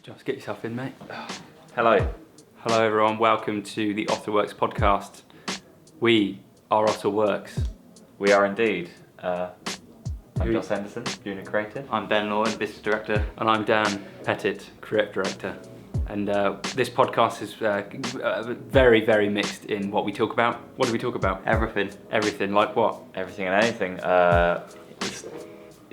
Just get yourself in, mate. Hello. Hello, everyone. Welcome to the Ottr Works podcast. We are Ottr Works. We are indeed. I'm Joss Henderson, Junior Creative. I'm Ben Law, Business Director. And I'm Dan Pettit, Creative Director. And this podcast is very, very mixed in what we talk about. What do we talk about? Everything. Everything. Like what? Everything and anything.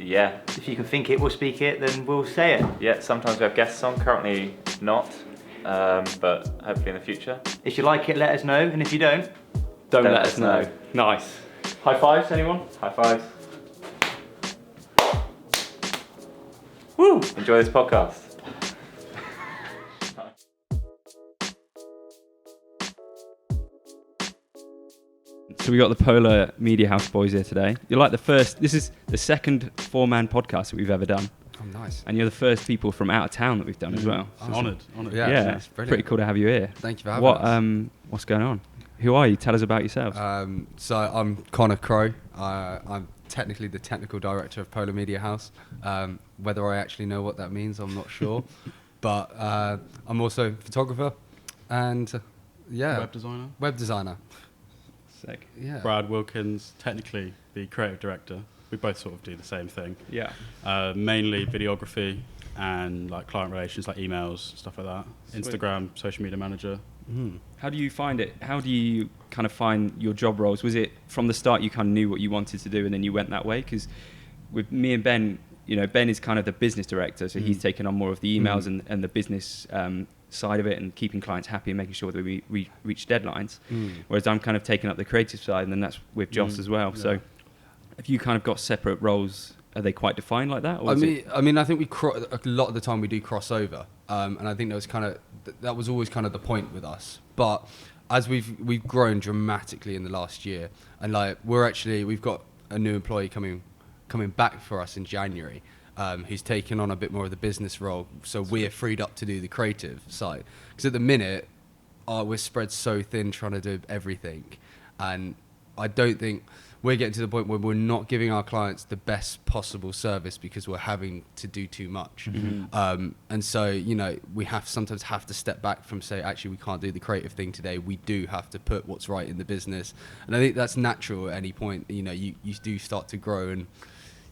Yeah. If you can think it, we'll speak it, then we'll say it. Yeah, sometimes we have guests on, currently not, but hopefully in the future. If you like it, let us know, and if you don't let us know. Nice. High fives, anyone? High fives. Woo! Enjoy this podcast. So we got the Polar Media House boys here today. You're like this is the second four-man podcast that we've ever done. Oh, nice. And you're the first people from out of town that we've done as well. I'm honoured. Yeah, it's brilliant. pretty cool to have you here. Thank you for having us. What's going on? Who are you? Tell us about yourselves. So I'm Connor Crowe. I'm technically the technical director of Polar Media House. Whether I actually know what that means, I'm not sure. But I'm also a photographer and web designer. Sick. Yeah. Brad Wilkins, technically the creative director. We both sort of do the same thing. Yeah. Mainly videography and like client relations, like emails, stuff like that. Sweet. Instagram, social media manager. How do you find it? How do you kind of find your job roles? Was it from the start you kind of knew what you wanted to do and then you went that way? Because with me and Ben, Ben is kind of the business director, so he's taken on more of the emails and the business side of it and keeping clients happy and making sure that we reach deadlines. Whereas I'm kind of taking up the creative side, and then that's with Joss as well. Yeah. So have you kind of got separate roles? Are they quite defined like that? Or I mean, I think a lot of the time we do cross over, and I think that was always kind of the point with us. But as we've grown dramatically in the last year, and like we've got a new employee coming back for us in January. Who's taken on a bit more of the business role, so we're freed up to do the creative side. Because at the minute, we're spread so thin trying to do everything, and I don't think we're getting to the point where we're not giving our clients the best possible service because we're having to do too much. And so, we sometimes have to step back from say, actually, we can't do the creative thing today. We do have to put what's right in the business, and I think that's natural at any point. You do start to grow and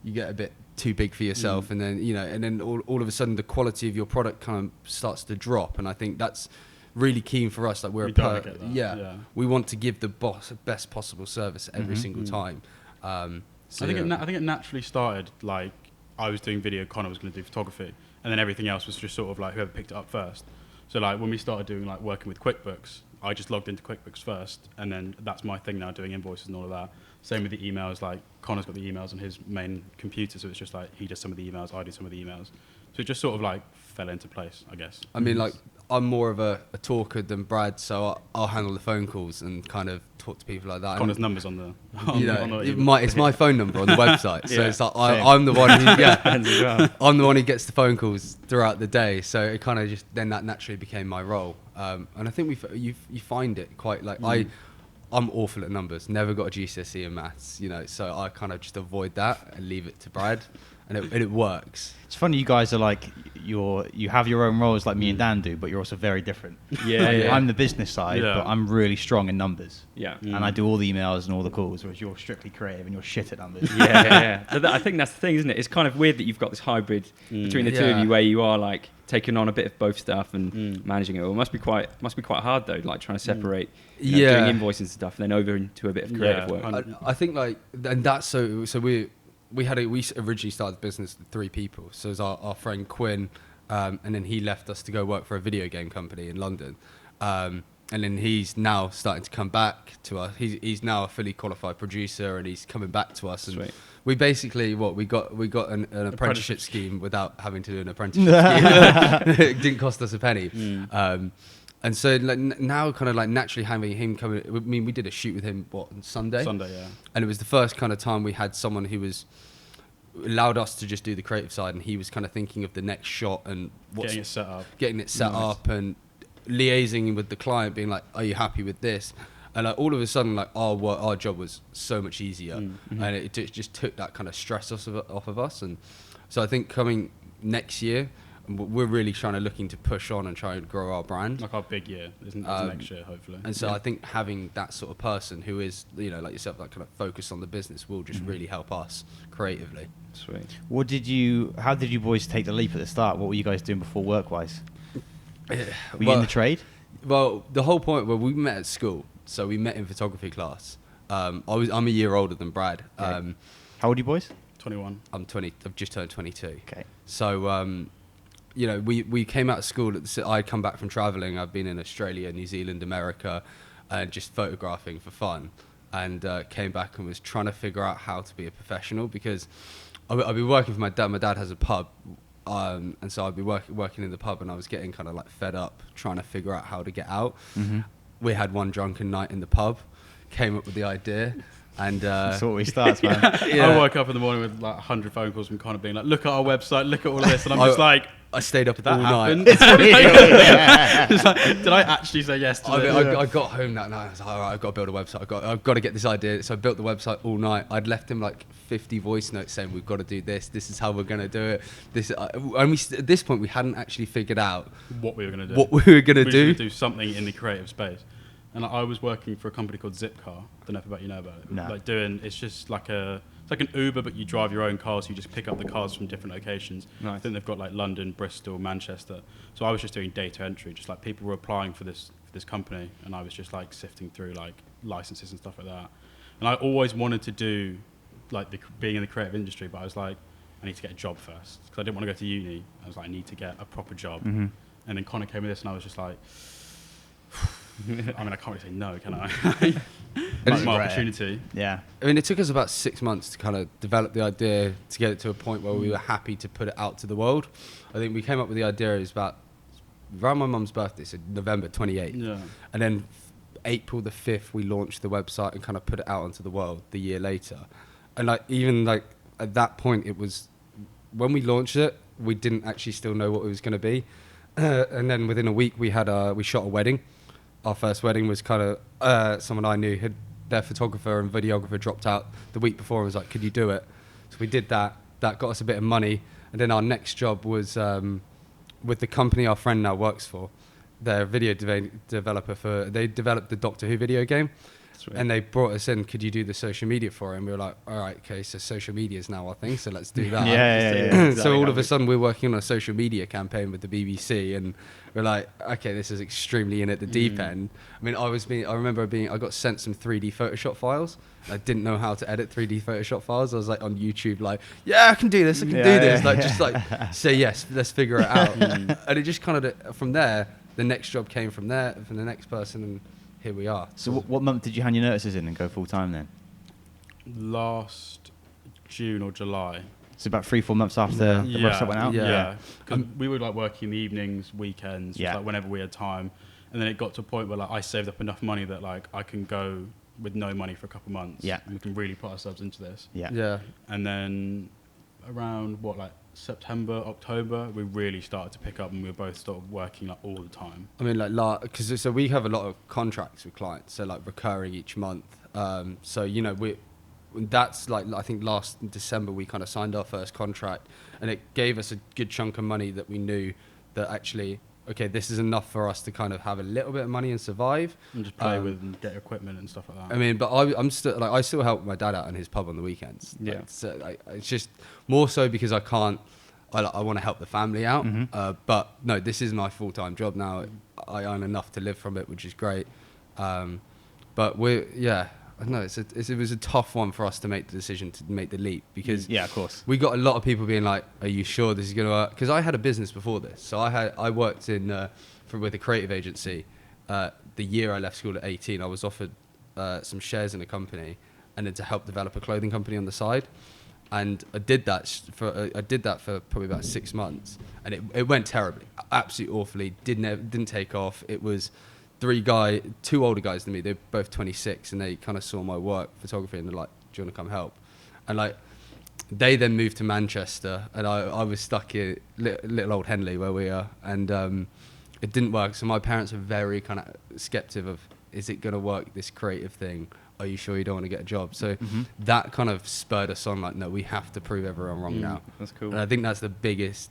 you get a bit too big for yourself, and then all of a sudden the quality of your product kind of starts to drop, and I think that's really keen for us. Like we want to give the best possible service every single time. I think it naturally started like I was doing video, Connor was going to do photography, and then everything else was just sort of like whoever picked it up first. So like when we started doing like working with QuickBooks, I just logged into QuickBooks first, and then that's my thing now, doing invoices and all of that. Same with the emails, like Connor's got the emails on his main computer, so it's just like he does some of the emails, I do some of the emails. So it just sort of like fell into place, I guess. I mean, like I'm more of a talker than Brad, so I'll handle the phone calls and kind of talk to people like that. Connor's number's on the it's my phone number on the website, so it's like I'm the one who I'm the one who gets the phone calls throughout the day. So it kind of just then that naturally became my role, and I think you find it quite like I'm awful at numbers, never got a GCSE in maths, so I kind of just avoid that and leave it to Brad, and it works. It's funny, you guys are like, you have your own roles like me and Dan do, but you're also very different. I'm the business side, but I'm really strong in numbers. And I do all the emails and all the calls, whereas you're strictly creative and you're shit at numbers. So I think that's the thing, isn't it? It's kind of weird that you've got this hybrid between the two of you, where you are like taking on a bit of both stuff and managing it all. It must be quite hard though, like trying to separate doing invoicing and stuff and then over into a bit of creative work. I think like, and that's so we originally started the business with 3 people. So it was our friend Quinn, and then he left us to go work for a video game company in London. And then he's now starting to come back to us. He's now a fully qualified producer, and he's coming back to us. And we basically we got an apprenticeship scheme without having to do an apprenticeship scheme. It didn't cost us a penny. And so like, now kind of like naturally having him coming, I mean, we did a shoot with him, on Sunday? Sunday, yeah. And it was the first kind of time we had someone who allowed us to just do the creative side, and he was kind of thinking of the next shot and getting it set up and liaising with the client, being like, are you happy with this? And like all of a sudden, like our job was so much easier, and it just took that kind of stress off of us. And so I think coming next year, And we're really looking to push on and try and grow our brand. Like our big year isn't next year, hopefully. And so I think having that sort of person who is, like yourself, like kind of focused on the business will just really help us creatively. Sweet. How did you boys take the leap at the start? What were you guys doing before work-wise? Were you in the trade? Well, the whole point where we met at school, so we met in photography class. I'm a year older than Brad. Okay. How old are you boys? 21. I'm 20. I've just turned 22. Okay. So, we came out of school. I'd come back from traveling. I've been in Australia, New Zealand, America, and just photographing for fun. And came back and was trying to figure out how to be a professional, because I'd be working for my dad. My dad has a pub. And so I'd be working in the pub, and I was getting kind of like fed up trying to figure out how to get out. Mm-hmm. We had one drunken night in the pub, came up with the idea, and that's what we start, man. Yeah. I woke up in the morning with like 100 phone calls from Connor being like, look at our website, look at all of this, and I'm just like, I stayed up all night. night. It's like, did I actually say yes to this? I got home that night. I was like, all right, I've got to build a website. I've got to get this idea. So I built the website all night. I'd left him like 50 voice notes saying, we've got to do this. This is how we're going to do it. At this point, we hadn't actually figured out what we were going to do. What we were going to do. We were going to do something in the creative space. And I was working for a company called Zipcar. Don't know if you know about it. No. It's just like it's like an Uber, but you drive your own cars. So you just pick up the cars from different locations. Nice. I think they've got like London, Bristol, Manchester. So I was just doing data entry. Just like people were applying for this company, and I was just like sifting through like licenses and stuff like that. And I always wanted to do like being in the creative industry, but I was like, I need to get a job first, because I didn't want to go to uni. I was like, I need to get a proper job. Mm-hmm. And then Connor came with this, and I was just like, I mean, I can't really say no, can I? That's my opportunity. Yeah. I mean, it took us about 6 months to kind of develop the idea, to get it to a point where we were happy to put it out to the world. I think we came up with the idea, it was about around my mum's birthday, so November 28th. Yeah. And then April the 5th, we launched the website and kind of put it out onto the world the year later. And like, even like at that point, it was, when we launched it, we didn't actually still know what it was going to be. And then within a week, we shot a wedding. Our first wedding was kind of someone I knew, their photographer and videographer dropped out the week before and was like, could you do it? So we did that. That got us a bit of money. And then our next job was with the company our friend now works for. They're a video developer they developed the Doctor Who video game. Right. And they brought us in, could you do the social media for it? And we were like, all right, okay, so social media is now our thing, so let's do that. Yeah. So all of a sudden we're working on a social media campaign with the BBC, and we're like, okay, this is extremely in at the deep end. I mean, I got sent some 3D Photoshop files. I didn't know how to edit 3D Photoshop files. I was like on YouTube, like, yeah, I can do this, just like say yes, let's figure it out. And it just kind of, from there, the next job came from there, from the next person, and here we are. So what month did you hand your notices in and go full time then? Last June or July. So about 3-4 months after the website went out? Yeah. Because we were like working in the evenings, weekends, just, like whenever we had time. And then it got to a point where like I saved up enough money that like I can go with no money for a couple of months. Yeah. And we can really put ourselves into this. Yeah. And then around September, October, we really started to pick up, and we were both sort of working like all the time. I mean, like, because so we have a lot of contracts with clients, so like recurring each month. So that's like, I think last December we kind of signed our first contract, and it gave us a good chunk of money that we knew that actually, okay, this is enough for us to kind of have a little bit of money and survive. And just play with and get equipment and stuff like that. I mean, but I'm still like, I still help my dad out in his pub on the weekends. Yeah. Like, so like, it's just more so because I can't. I want to help the family out. Mm-hmm. But no, this is my full-time job now. I earn enough to live from it, which is great. But I know it was a tough one for us to make the decision to make the leap, because of course, we got a lot of people being like, "Are you sure this is going to work?" Because I had a business before this, so I worked with a creative agency. The year I left school at 18, I was offered some shares in a company, and then to help develop a clothing company on the side. And I did that for probably about 6 months, and it went terribly, absolutely awfully. Didn't take off. It was two older guys than me. They're both 26, and they kind of saw my work, photography, and they're like, "Do you want to come help?" And like, they then moved to Manchester, and I was stuck in little old Henley where we are, and it didn't work. So my parents were very kind of skeptic of, is it going to work, this creative thing? Are you sure you don't want to get a job? So that kind of spurred us on, like, no, we have to prove everyone wrong now. That's cool. And I think that's the biggest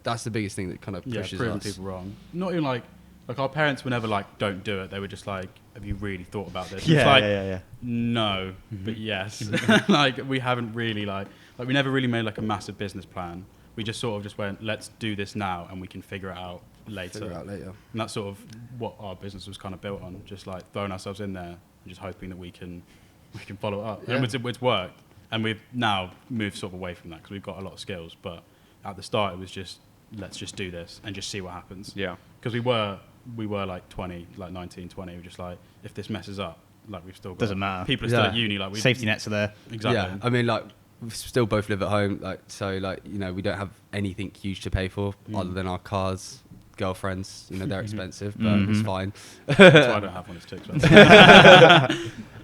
that's the biggest thing that kind of pushes proving us. people wrong. Not even like our parents were never like, don't do it. They were just like, have you really thought about this? Yeah, it's like, yeah. No, but yes. Like we haven't really like we never really made like a massive business plan. We just sort of just went, let's do this now and we can figure it out later. And that's sort of what our business was kind of built on, just like throwing ourselves in there and just hoping that we can follow it up. And it's worked. And we've now moved sort of away from that because we've got a lot of skills. But at the start, it was just, let's just do this and just see what happens. Yeah. Because we were like 20, like 19, 20. We're just like, if this messes up, like we've still got... Doesn't matter. People are still at uni. Like safety nets are there. Exactly. Yeah, I mean, like, we still both live at home. Like, so, like, you know, we don't have anything huge to pay for other than our cars, girlfriends. You know, they're expensive, but it's fine. That's why I don't have one. It's too expensive.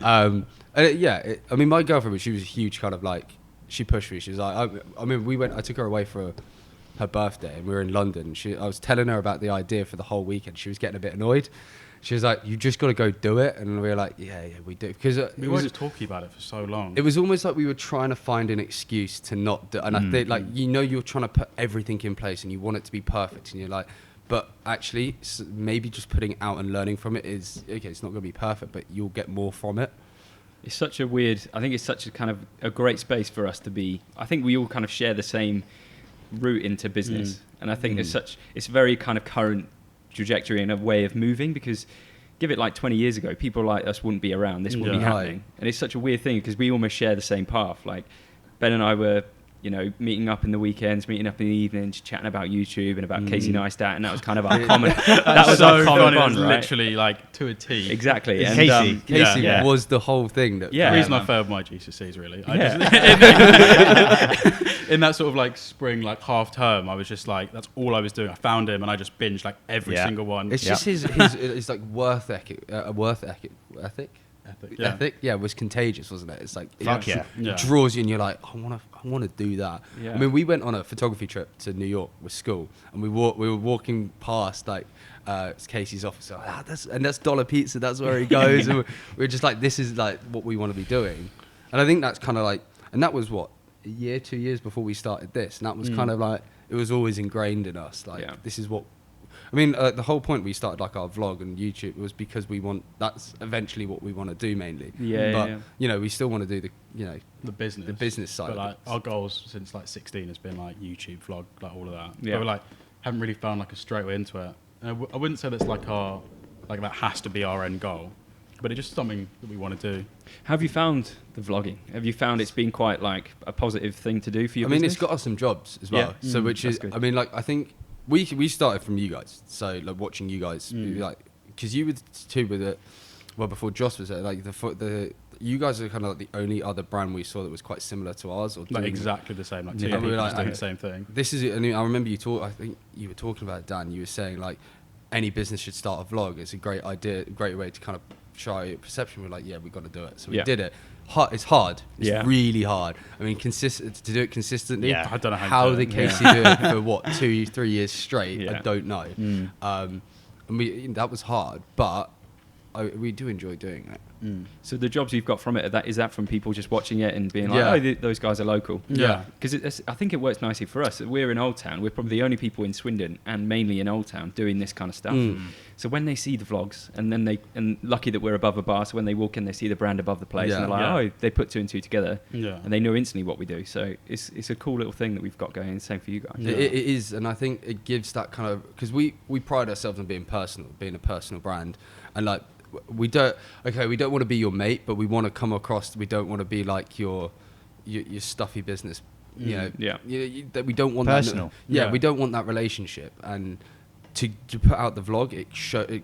I mean, my girlfriend, she was a huge kind of like, she pushed me. She was like, I mean, I took her away for her birthday and we were in London. I was telling her about the idea for the whole weekend. She was getting a bit annoyed. She was like, you just got to go do it. And we were like, yeah, we do. Because we were just talking about it for so long. It was almost like we were trying to find an excuse to not do. And I think, like, you know, you're trying to put everything in place and you want it to be perfect. And you're like, but actually, maybe just putting it out and learning from it is, okay, it's not going to be perfect, but you'll get more from it. It's such a weird, I think it's such a kind of a great space for us to be. I think we all kind of share the same route into business. And I think it's very kind of current trajectory and a way of moving, because give it like 20 years ago, people like us wouldn't be around. This wouldn't be happening. And it's such a weird thing because we almost share the same path. Like Ben and I were, you know, meeting up in the weekends, meeting up in the evenings, chatting about YouTube and about Casey Neistat, and that was kind of our common. That was our common bond, right? Literally like to a T. Exactly. And Casey was the whole thing. The reason I failed my GCSEs really. In that sort of like spring, like half term, I was just like, that's all I was doing. I found him and I just binged like every single one. It's just his like worth ethic. Was contagious, wasn't it? It's like it draws you, and you're like, I want to do that. I mean, we went on a photography trip to New York with school, and we were walking past like it's Casey's office. Like, that's Dollar Pizza. That's where he goes. And we're just like, this is like what we want to be doing. And I think that's kind of like, and that was what, a year, 2 years before we started this, and that was kind of like, it was always ingrained in us. Like this is what. I mean, the whole point we started like our vlog and YouTube was because that's eventually what we want to do mainly. You know, we still want to do the business side. But like our goals since like 16 has been like YouTube, vlog, like all of that. Yeah. But we like haven't really found like a straight way into it. And I wouldn't say that's like that has to be our end goal, but it's just something that we want to do. Have you found the vlogging? Have you found it's been quite like a positive thing to do for your business? I mean, it's got us some jobs as well. So which is, good. I mean, like I think. We started from you guys, so like watching you guys, like because you were too with it. Well, before Joss was there, like you guys are kind of like the only other brand we saw that was quite similar to ours, or like exactly the same. Like two people like, doing the same thing. This is, I mean, I remember I think you were talking about it, Dan. You were saying like any business should start a vlog. It's a great idea, a great way to kind of show your perception. We're like, yeah, we've got to do it, so we did it. It's hard. It's really hard. I mean, to do it consistently. I don't know how did Casey do it for what 2-3 years straight. I don't know. And that was hard, but we do enjoy doing it. So the jobs you've got from it, is that from people just watching it and being like, oh, those guys are local? Yeah. Because I think it works nicely for us. We're in Old Town. We're probably the only people in Swindon and mainly in Old Town doing this kind of stuff. So when they see the vlogs, and lucky that we're above a bar, so when they walk in, they see the brand above the place, and they're like, oh, they put 2 and 2 together, and they know instantly what we do. So it's a cool little thing that we've got going. Same for you guys. It is, and I think it gives that kind of, because we pride ourselves on being personal, being a personal brand, and like we don't want to be your mate, but we want to come across. We don't want to be like your stuffy business. You know, that we don't want personal. We don't want that relationship, and to put out the vlog, it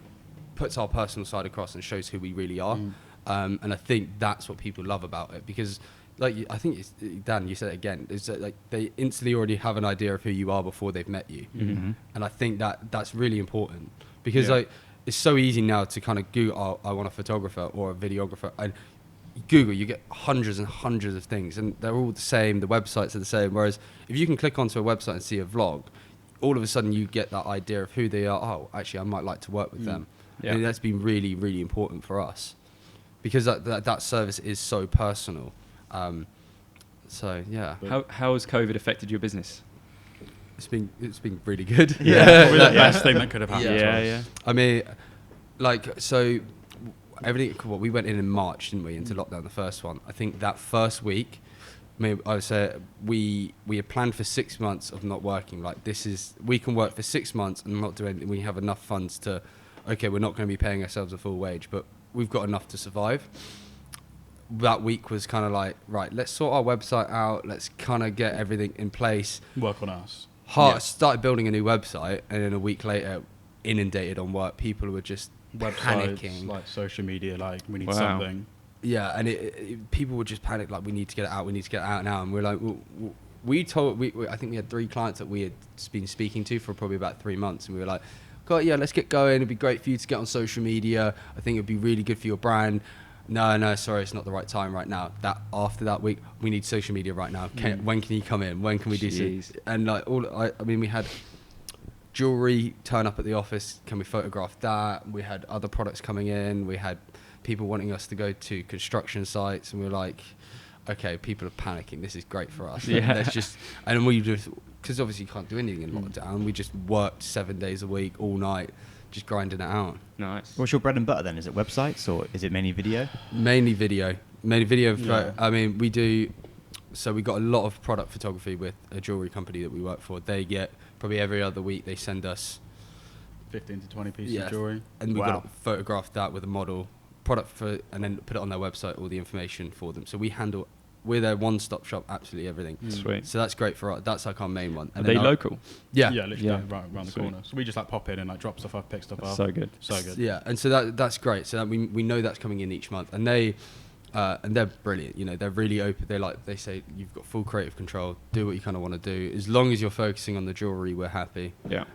puts our personal side across and shows who we really are. And I think that's what people love about it, because like I think Dan, you said it again, is that like they instantly already have an idea of who you are before they've met you. And I think that's really important, because like it's so easy now to kind of Google, I want a photographer or a videographer, and Google, you get hundreds and hundreds of things, and they're all the same. The websites are the same. Whereas if you can click onto a website and see a vlog, all of a sudden you get that idea of who they are. Oh, actually, I might like to work with them. And that's been really, really important for us, because that service is so personal. So yeah. How has COVID affected your business? It's been really good. Probably the best thing that could have happened. Yeah. I mean, like, so everything. Well, we went in March, didn't we, into lockdown, the first one. I think that first week, maybe I would say we had planned for 6 months of not working. Like, we can work for 6 months and not do anything. We have enough funds to, okay, we're not going to be paying ourselves a full wage, but we've got enough to survive. That week was kind of like, right, let's sort our website out. Let's kind of get everything in place. Work on us. Started building a new website, and then a week later, inundated on work. People were just panicking. Like social media, like we need something. Yeah, and people would just panic, like we need to get it out now. And we're like, I think we had 3 clients that we had been speaking to for probably about 3 months, and we were like, God, yeah, let's get going. It'd be great for you to get on social media. I think it'd be really good for your brand. No, sorry, it's not the right time right now. That after that week, we need social media right now. When can you come in? When can we do this? And like I mean, we had jewelry turn up at the office. Can we photograph that? We had other products coming in. We had people wanting us to go to construction sites, and we were like, okay, people are panicking. This is great for us. Yeah. Let's just, and we just, because obviously you can't do anything in lockdown. We just worked 7 days a week, all night, just grinding it out. Nice. What's your bread and butter then? Is it websites or is it mainly video? Mainly video. Yeah. I mean, we do. So we got a lot of product photography with a jewelry company that we work for. They get probably every other week. They send us 15 to 20 pieces of jewelry, and we got to photograph that with a model and then put it on their website, all the information for them. So we're their one-stop shop, absolutely everything. Sweet. So that's great for us. That's like our main one. Are they local? Yeah. Yeah, literally right around the corner. So we just like pop in and like drop stuff off, pick stuff up. So good. Yeah, and so that's great. So that we know that's coming in each month, and they're brilliant. You know, they're really open. They say you've got full creative control. Do what you kind of want to do. As long as you're focusing on the jewelry, we're happy. Yeah.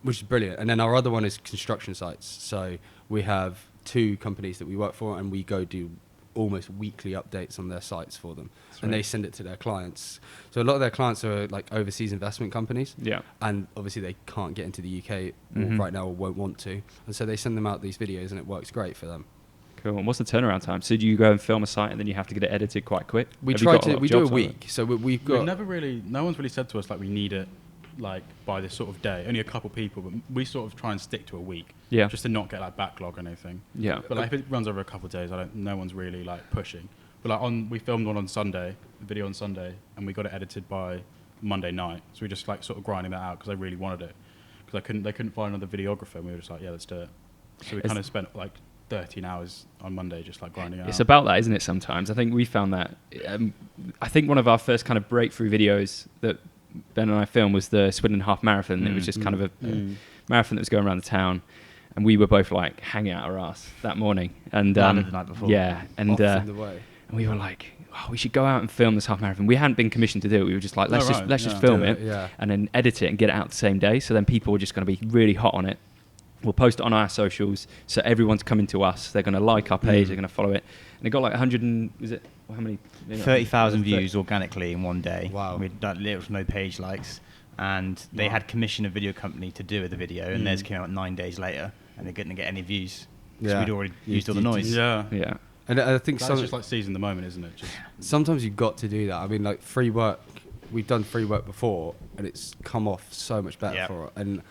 Which is brilliant. And then our other one is construction sites. So we have 2 companies that we work for, and we go do almost weekly updates on their sites for them. Sweet. And they send it to their clients. So a lot of their clients are like overseas investment companies. Yeah. And obviously they can't get into the UK right now or won't want to. And so they send them out these videos, and it works great for them. Cool. And what's the turnaround time? So do you go and film a site and then you have to get it edited quite quick? We do a week. So we've got... No one's really said to us like we need it like by this sort of day. Only a couple people, but we sort of try and stick to a week. Yeah. Just to not get like backlog or anything. Yeah. But like if it runs over a couple of days, no one's really like pushing. But like we filmed one on Sunday, a video on Sunday, and we got it edited by Monday night. So we just like sort of grinding that out because I really wanted it. Because they couldn't find another videographer, and we were just like, yeah, let's do it. So we kind of spent like 13 hours on Monday just like grinding out. It's about that, isn't it, sometimes? I think we found that. I think one of our first kind of breakthrough videos that Ben and I filmed was the Swindon Half Marathon. It was just kind of a marathon that was going around the town. And we were both like hanging out our ass that morning. And the night before. Yeah. And we were like, oh, we should go out and film this half marathon. We hadn't been commissioned to do it. We were just like, let's just film it and then edit it and get it out the same day. So then people were just going to be really hot on it. We'll post it on our socials, so everyone's coming to us. They're going to like our page, they're going to follow it. And it got like 100 and, how many? 30,000 views organically in one day. Wow. With no page likes. And they had commissioned a video company to do the video, and theirs came out 9 days later, and they couldn't get any views. So we'd already used all the noise. Yeah. And I think that's just like seizing the moment, isn't it? Sometimes you've got to do that. I mean, like free work, we've done free work before, and it's come off so much better for it. And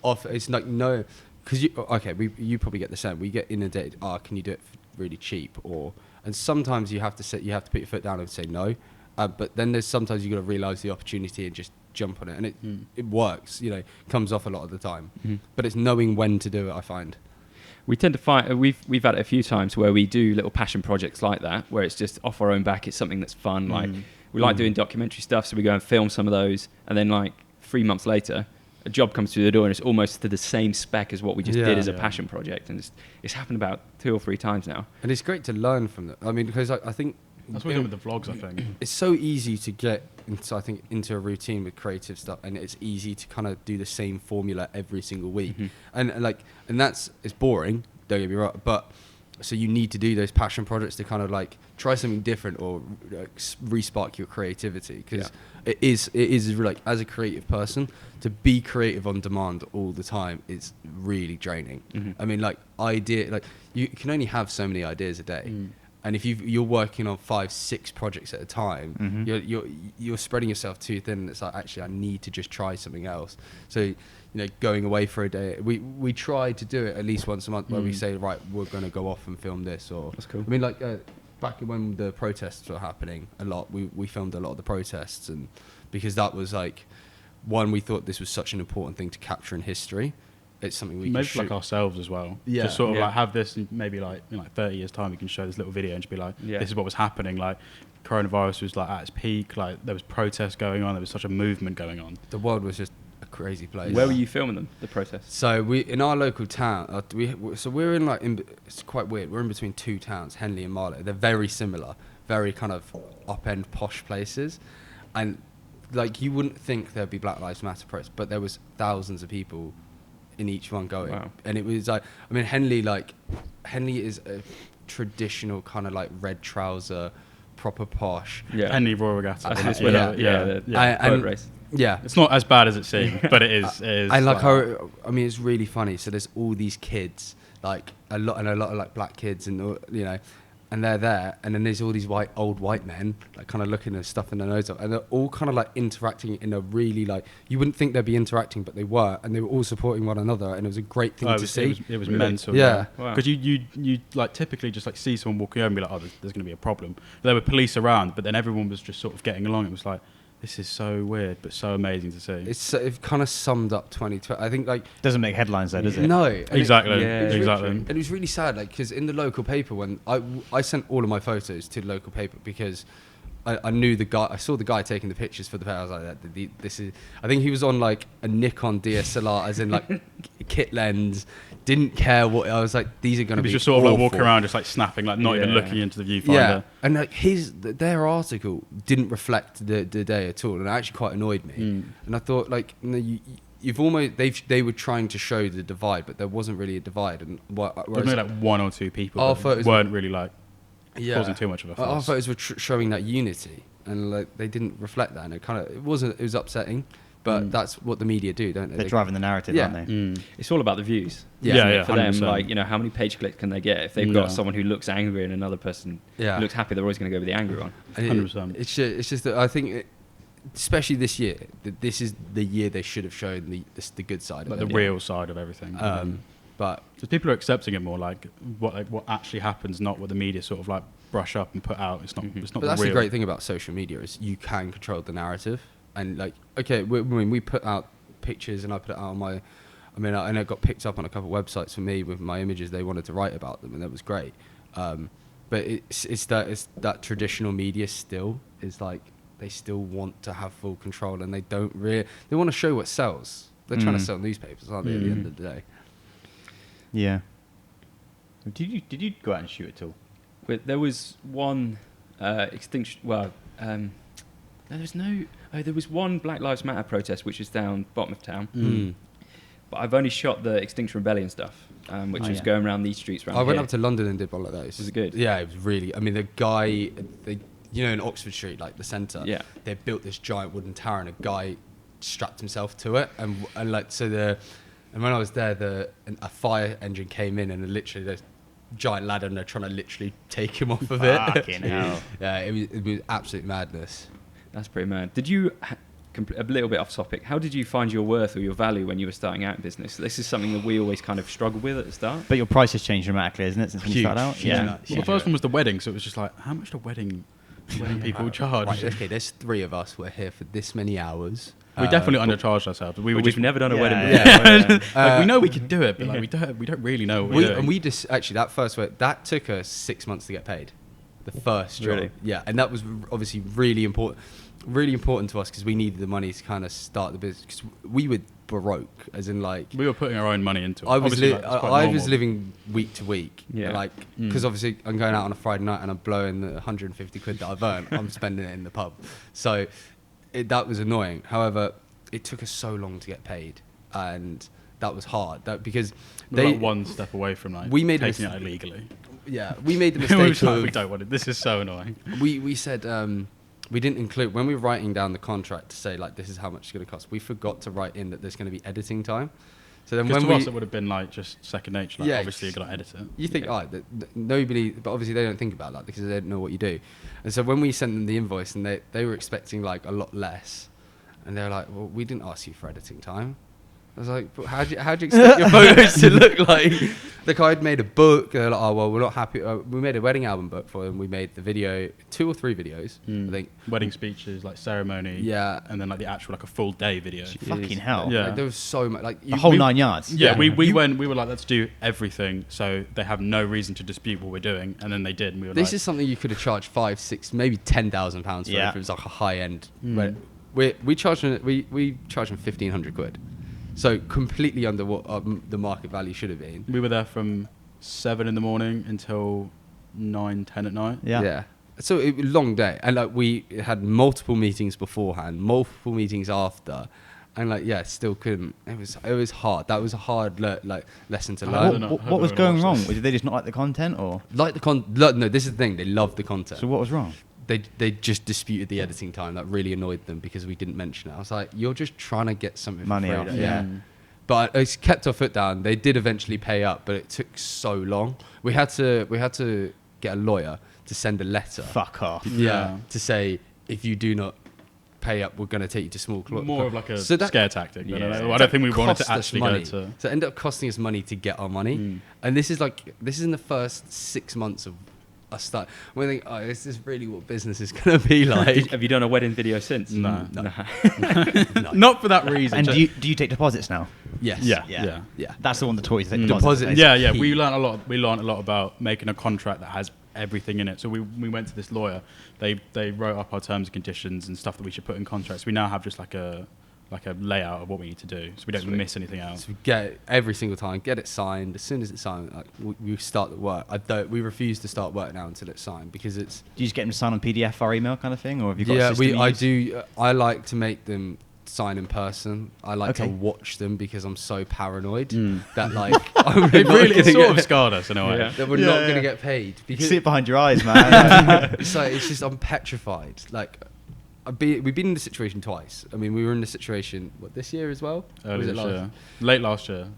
it's like, no... Because you probably get the same. We get inundated. Can you do it really cheap? And sometimes you have to put your foot down and say no. But then there's sometimes you got to realise the opportunity and just jump on it, and it works. You know, comes off a lot of the time. But it's knowing when to do it. I find. We tend to find we've had it a few times where we do little passion projects like that, where it's just off our own back. It's something that's fun. Like we like doing documentary stuff, so we go and film some of those, and then like 3 months later, a job comes through the door and it's almost to the same spec as what we just did as a passion project, and it's happened about 2 or 3 times now. And it's great to learn from that. I mean, because I think that's what we're doing with the vlogs. I think it's so easy to get into a routine with creative stuff, and it's easy to kind of do the same formula every single week, and it's boring. Don't get me wrong, but so you need to do those passion projects to kind of like try something different or re-spark your creativity, because it is like, as a creative person, to be creative on demand all the time is really draining. I mean, like you can only have so many ideas a day, And if you're working on 5-6 projects at a time, you're spreading yourself too thin. And it's like, actually, I need to just try something else. So, going away for a day, we try to do it at least once a month, where we say, right, we're going to go off and film this. Or that's cool. I mean, like back when the protests were happening a lot, we filmed a lot of the protests, and because that was like, one, we thought this was such an important thing to capture in history. It's something we maybe can shoot. like ourselves as well. Yeah. Just sort of like have this, and maybe like in like 30 years time, we can show this little video and just be like, this is what was happening. Like, coronavirus was like at its peak. Like, there was protests going on. There was such a movement going on. The world was just a crazy place. Where were you filming them? The protests? So we in our local town. We're in like it's quite weird. We're in between two towns, Henley and Marlow. They're very similar, very kind of up-end posh places, and like you wouldn't think there'd be Black Lives Matter protests, but there was thousands of people in each one going. Wow. And it was like, I mean, Henley is a traditional kind of like red trouser, proper posh. Yeah. Henley Royal Regatta. That's Yeah. boat race. Yeah. It's not as bad as it seems, but it is. And like, I mean, it's really funny. So there's all these kids, like a lot of like black kids, and and they're there, and then there's all these old white men, like kind of looking at stuff in their nose up, and they're all kind of like interacting in a really like, you wouldn't think they'd be interacting, but they were, and they were all supporting one another, and it was a great thing to see. It was really mental. Yeah. Because you like typically just like see someone walking over and be like, oh, there's going to be a problem. But there were police around, but then everyone was just sort of getting along. It was like, this is so weird, but so amazing to see. It kind of summed up 2020. I think like doesn't make headlines though, does it? No, exactly. Exactly. And it was really sad, like, because in the local paper, when I sent all of my photos to the local paper, because I knew the guy. I saw the guy taking the pictures for the paper. I was like, this is. I think he was on like a Nikon DSLR, as in like kit lens. Didn't care what. I was like, these are going to be. Just sort of awful. like walking around, just like snapping, like not even looking into the viewfinder. Yeah, and like their article didn't reflect the day at all, and it actually quite annoyed me. And I thought, like, you've almost they were trying to show the divide, but there wasn't really a divide. And there were maybe like one or two people that weren't really like causing too much of a fuss. Our photos were showing that unity, and like they didn't reflect that, and it was upsetting. But that's what the media do, don't they? They're driving the narrative, aren't they? It's all about the views. Yeah, for 100%. them, like, how many page clicks can they get? If they've got someone who looks angry and another person who looks happy, they're always going to go with the angry one. 100%. It's just that I think, especially this year, that this is the year they should have shown the good side, like of the it. real side of everything. But because people are accepting it more, like what actually happens, not what the media sort of like brush up and put out. It's not. It's not. But that's real. the great thing about social media, is you can control the narrative. And like, okay, we put out pictures, and I put it out on and it got picked up on a couple of websites for me with my images. They wanted to write about them, and that was great. But it's that traditional media still is like, they still want to have full control, and they don't really. They want to show what sells. They're trying to sell newspapers, aren't they? At the end of the day. Yeah. Did you go out and shoot at all? There was one extinction. Well, there was one Black Lives Matter protest, which is down bottom of town. But I've only shot the Extinction Rebellion stuff, which was going around these streets around I went here. up to London and did one of those. Was it good? Yeah, it was really. I mean, the guy, in Oxford Street, like the centre, they built this giant wooden tower, and a guy strapped himself to it, and when I was there, a fire engine came in, and literally there's giant ladder, and they're trying to literally take him off of it. Fucking hell. Yeah, it was absolute madness. That's pretty mad. Did you, a little bit off topic, how did you find your worth or your value when you were starting out in business? This is something that we always kind of struggle with at the start. But your price has changed dramatically, isn't it, since when you started out? Yeah. Well, the first one was the wedding, so it was just like, how much do wedding people charge? Right, okay, there's 3 of us. We're here for this many hours. We definitely undercharged ourselves. We've never done a wedding before. Like, we know we could do it, but like, we don't really know what we're doing. And we just, actually, that first wedding, that took us 6 months to get paid. The first job. Really? Yeah, and that was obviously really important to us, because we needed the money to kind of start the business, because we were broke, as in like, we were putting our own money into it. I was living week to week, like, because obviously I'm going out on a Friday night and I'm blowing the 150 quid that I've earned. I'm spending it in the pub, so that was annoying. However, it took us so long to get paid, and that was hard. Because we were like one step away from like taking it illegally. Yeah, we made the mistake. We don't want it. This is so annoying. We said we didn't include, when we were writing down the contract to say like, this is how much it's going to cost, we forgot to write in that there's going to be editing time. So then when to us it would have been like just second nature. Like obviously you got to edit it. You think, nobody, but obviously they don't think about that because they don't know what you do. And so when we sent them the invoice and they were expecting like a lot less, and they were like, well, we didn't ask you for editing time. I was like, but how'd you expect your photos to look like? The guy had made a book. They're like, oh, well, we're not happy. We made a wedding album book for them. We made the video, 2 or 3 videos, I think. Wedding speeches, like ceremony. Yeah. And then like the actual, like a full day video. Fucking hell. Yeah. Like, there was so much. Like the whole 9 yards. Yeah, we were like, let's do everything so they have no reason to dispute what we're doing. And then they did. And we were this is something you could have charged 5, 6, maybe £10,000 for if it was like a high end. We charged them £1,500. So completely under what the market value should have been. We were there from 7 in the morning until 9, 10 at night. Yeah. So it was a long day, and like we had multiple meetings beforehand, multiple meetings after, and like still couldn't. It was hard. That was a hard lesson to learn. What was going wrong? Did they just not like the content, or like the no? This is the thing. They loved the content. So what was wrong? They just disputed the editing time. That really annoyed them because we didn't mention it. I was like, you're just trying to get something money out. Yeah. But I kept our foot down. They did eventually pay up, but it took so long. We had to get a lawyer to send a letter. Fuck off. Yeah. To say, if you do not pay up, we're going to take you to small club. More of like a scare tactic. I don't think we wanted to actually go to. So it ended up costing us money to get our money. And this is in the first 6 months of us start. We think, is this really what business is going to be like? Have you done a wedding video since? No. Not for that reason. And do you take deposits now? Yes. Yeah. That's the one that taught you to take deposits. Yeah. We learned a lot. We learned a lot about making a contract that has everything in it. So we went to this lawyer. They wrote up our terms and conditions and stuff that we should put in contracts. We now have just like a layout of what we need to do, so we don't miss anything out. So we get it every single time, get it signed. As soon as it's signed, we start the work. We refuse to start work now until it's signed because it's. Do you just get them to sign on PDF or email kind of thing, or have you got? A system I do. I like to make them sign in person. I like to watch them because I'm so paranoid that it sort of scarred us in a way. That we're not going to get paid. Because you see it behind your eyes, man. It's just I'm petrified. We've been in this situation twice. I mean, we were in this situation this year as well. Late last year.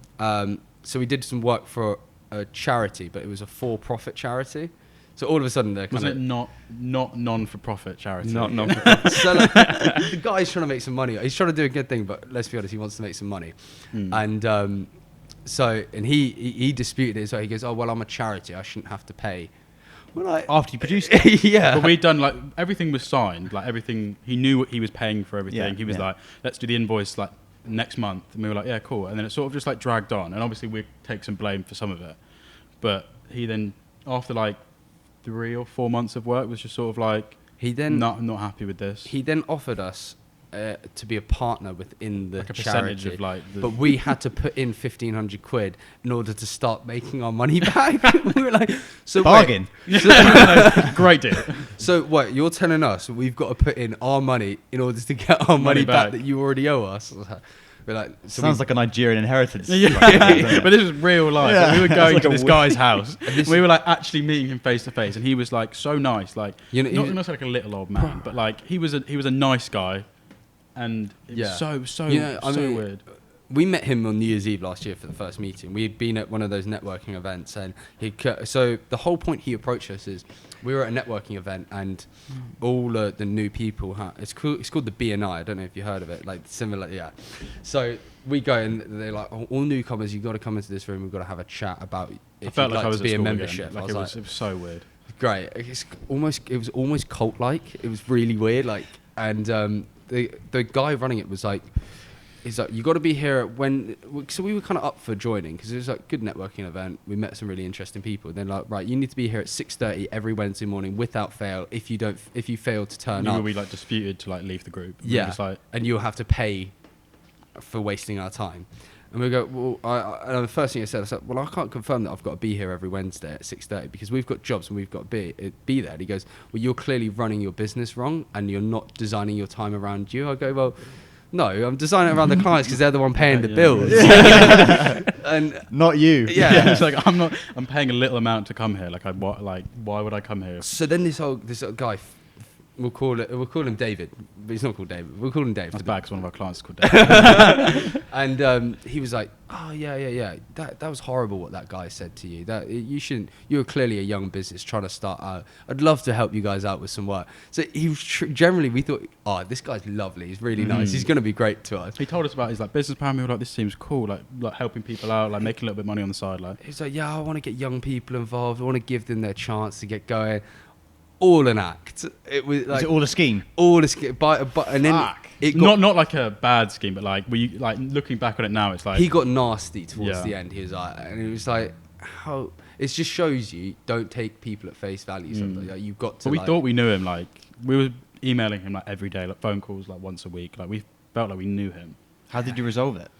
So we did some work for a charity, but it was a for-profit charity. So all of a sudden, wasn't it not non-for-profit charity? Not non-for-profit. So the guy's trying to make some money. He's trying to do a good thing, but let's be honest, he wants to make some money. And he disputed it. So he goes, "Oh well, I'm a charity. I shouldn't have to pay." After you produced it? Yeah. But we'd done everything was signed, everything. He knew what he was paying for everything. Yeah, he was like, let's do the invoice next month. And we were like, yeah, cool. And then it sort of just dragged on. And obviously we take some blame for some of it. But he then, after 3 or 4 months of work, was just sort of he then not happy with this. He then offered us to be a partner within the a percentage charity, of but we had to put in £1,500 in order to start making our money back. We were like, so bargain. Great deal. So what you're telling us? We've got to put in our money in order to get our money back that you already owe us. We're sounds like a Nigerian inheritance. But this is real life. Yeah. We were going to this guy's house. We were actually meeting him face to face, and he was so nice. Not like a little old man, but he was a nice guy. And it was so weird. We met him on New Year's Eve last year for the first meeting. We had been at one of those networking events, and so the whole point he approached us is we were at a networking event, and all the new people it's called the BNI. I don't know if you heard of it. Similar, yeah. So we go and they're like, all newcomers, you've got to come into this room. We've got to have a chat about if you'd like to be a membership. It was so weird. Great. It was almost cult-like. It was really weird. And the guy running it was he's like, you got to be here so we were kind of up for joining because it was a good networking event. We met some really interesting people. Then right, you need to be here at 6:30 every Wednesday morning without fail. If you fail to turn up, we disputed to leave the group. And you'll have to pay for wasting our time. And we go, well, and the first thing I said, well, I can't confirm that I've got to be here every Wednesday at 6:30 because we've got jobs and we've got to be there. And he goes, well, you're clearly running your business wrong and you're not designing your time around you. I go, well, no, I'm designing it around the clients because they're the one paying the bills. And not you. Yeah. It's I'm paying a little amount to come here. Why would I come here? So then this guy We'll call him David, but he's not called David. We'll call him Dave. That's bad because one of our clients is called David. And he was like, "Oh yeah. That was horrible what that guy said to you. That you shouldn't. You're clearly a young business trying to start out. I'd love to help you guys out with some work." So he was generally, we thought, "Oh, this guy's lovely. He's really nice. He's going to be great to us." He told us about his like business plan. We were like, "This seems cool. Like helping people out, like making a little bit of money on the side." Like he's like, "Yeah, I want to get young people involved. I want to give them their chance to get going." All an act. It was like, is it all a scheme? All a scheme. And then it got, not like a bad scheme, but like looking back on it now, it's like he got nasty towards the end. He was like, and it was like, how it just shows you don't take people at face value. Sometimes like, you've got to. But we thought we knew him. Like we were emailing him like every day, like phone calls like once a week. Like we felt like we knew him. How did you resolve it?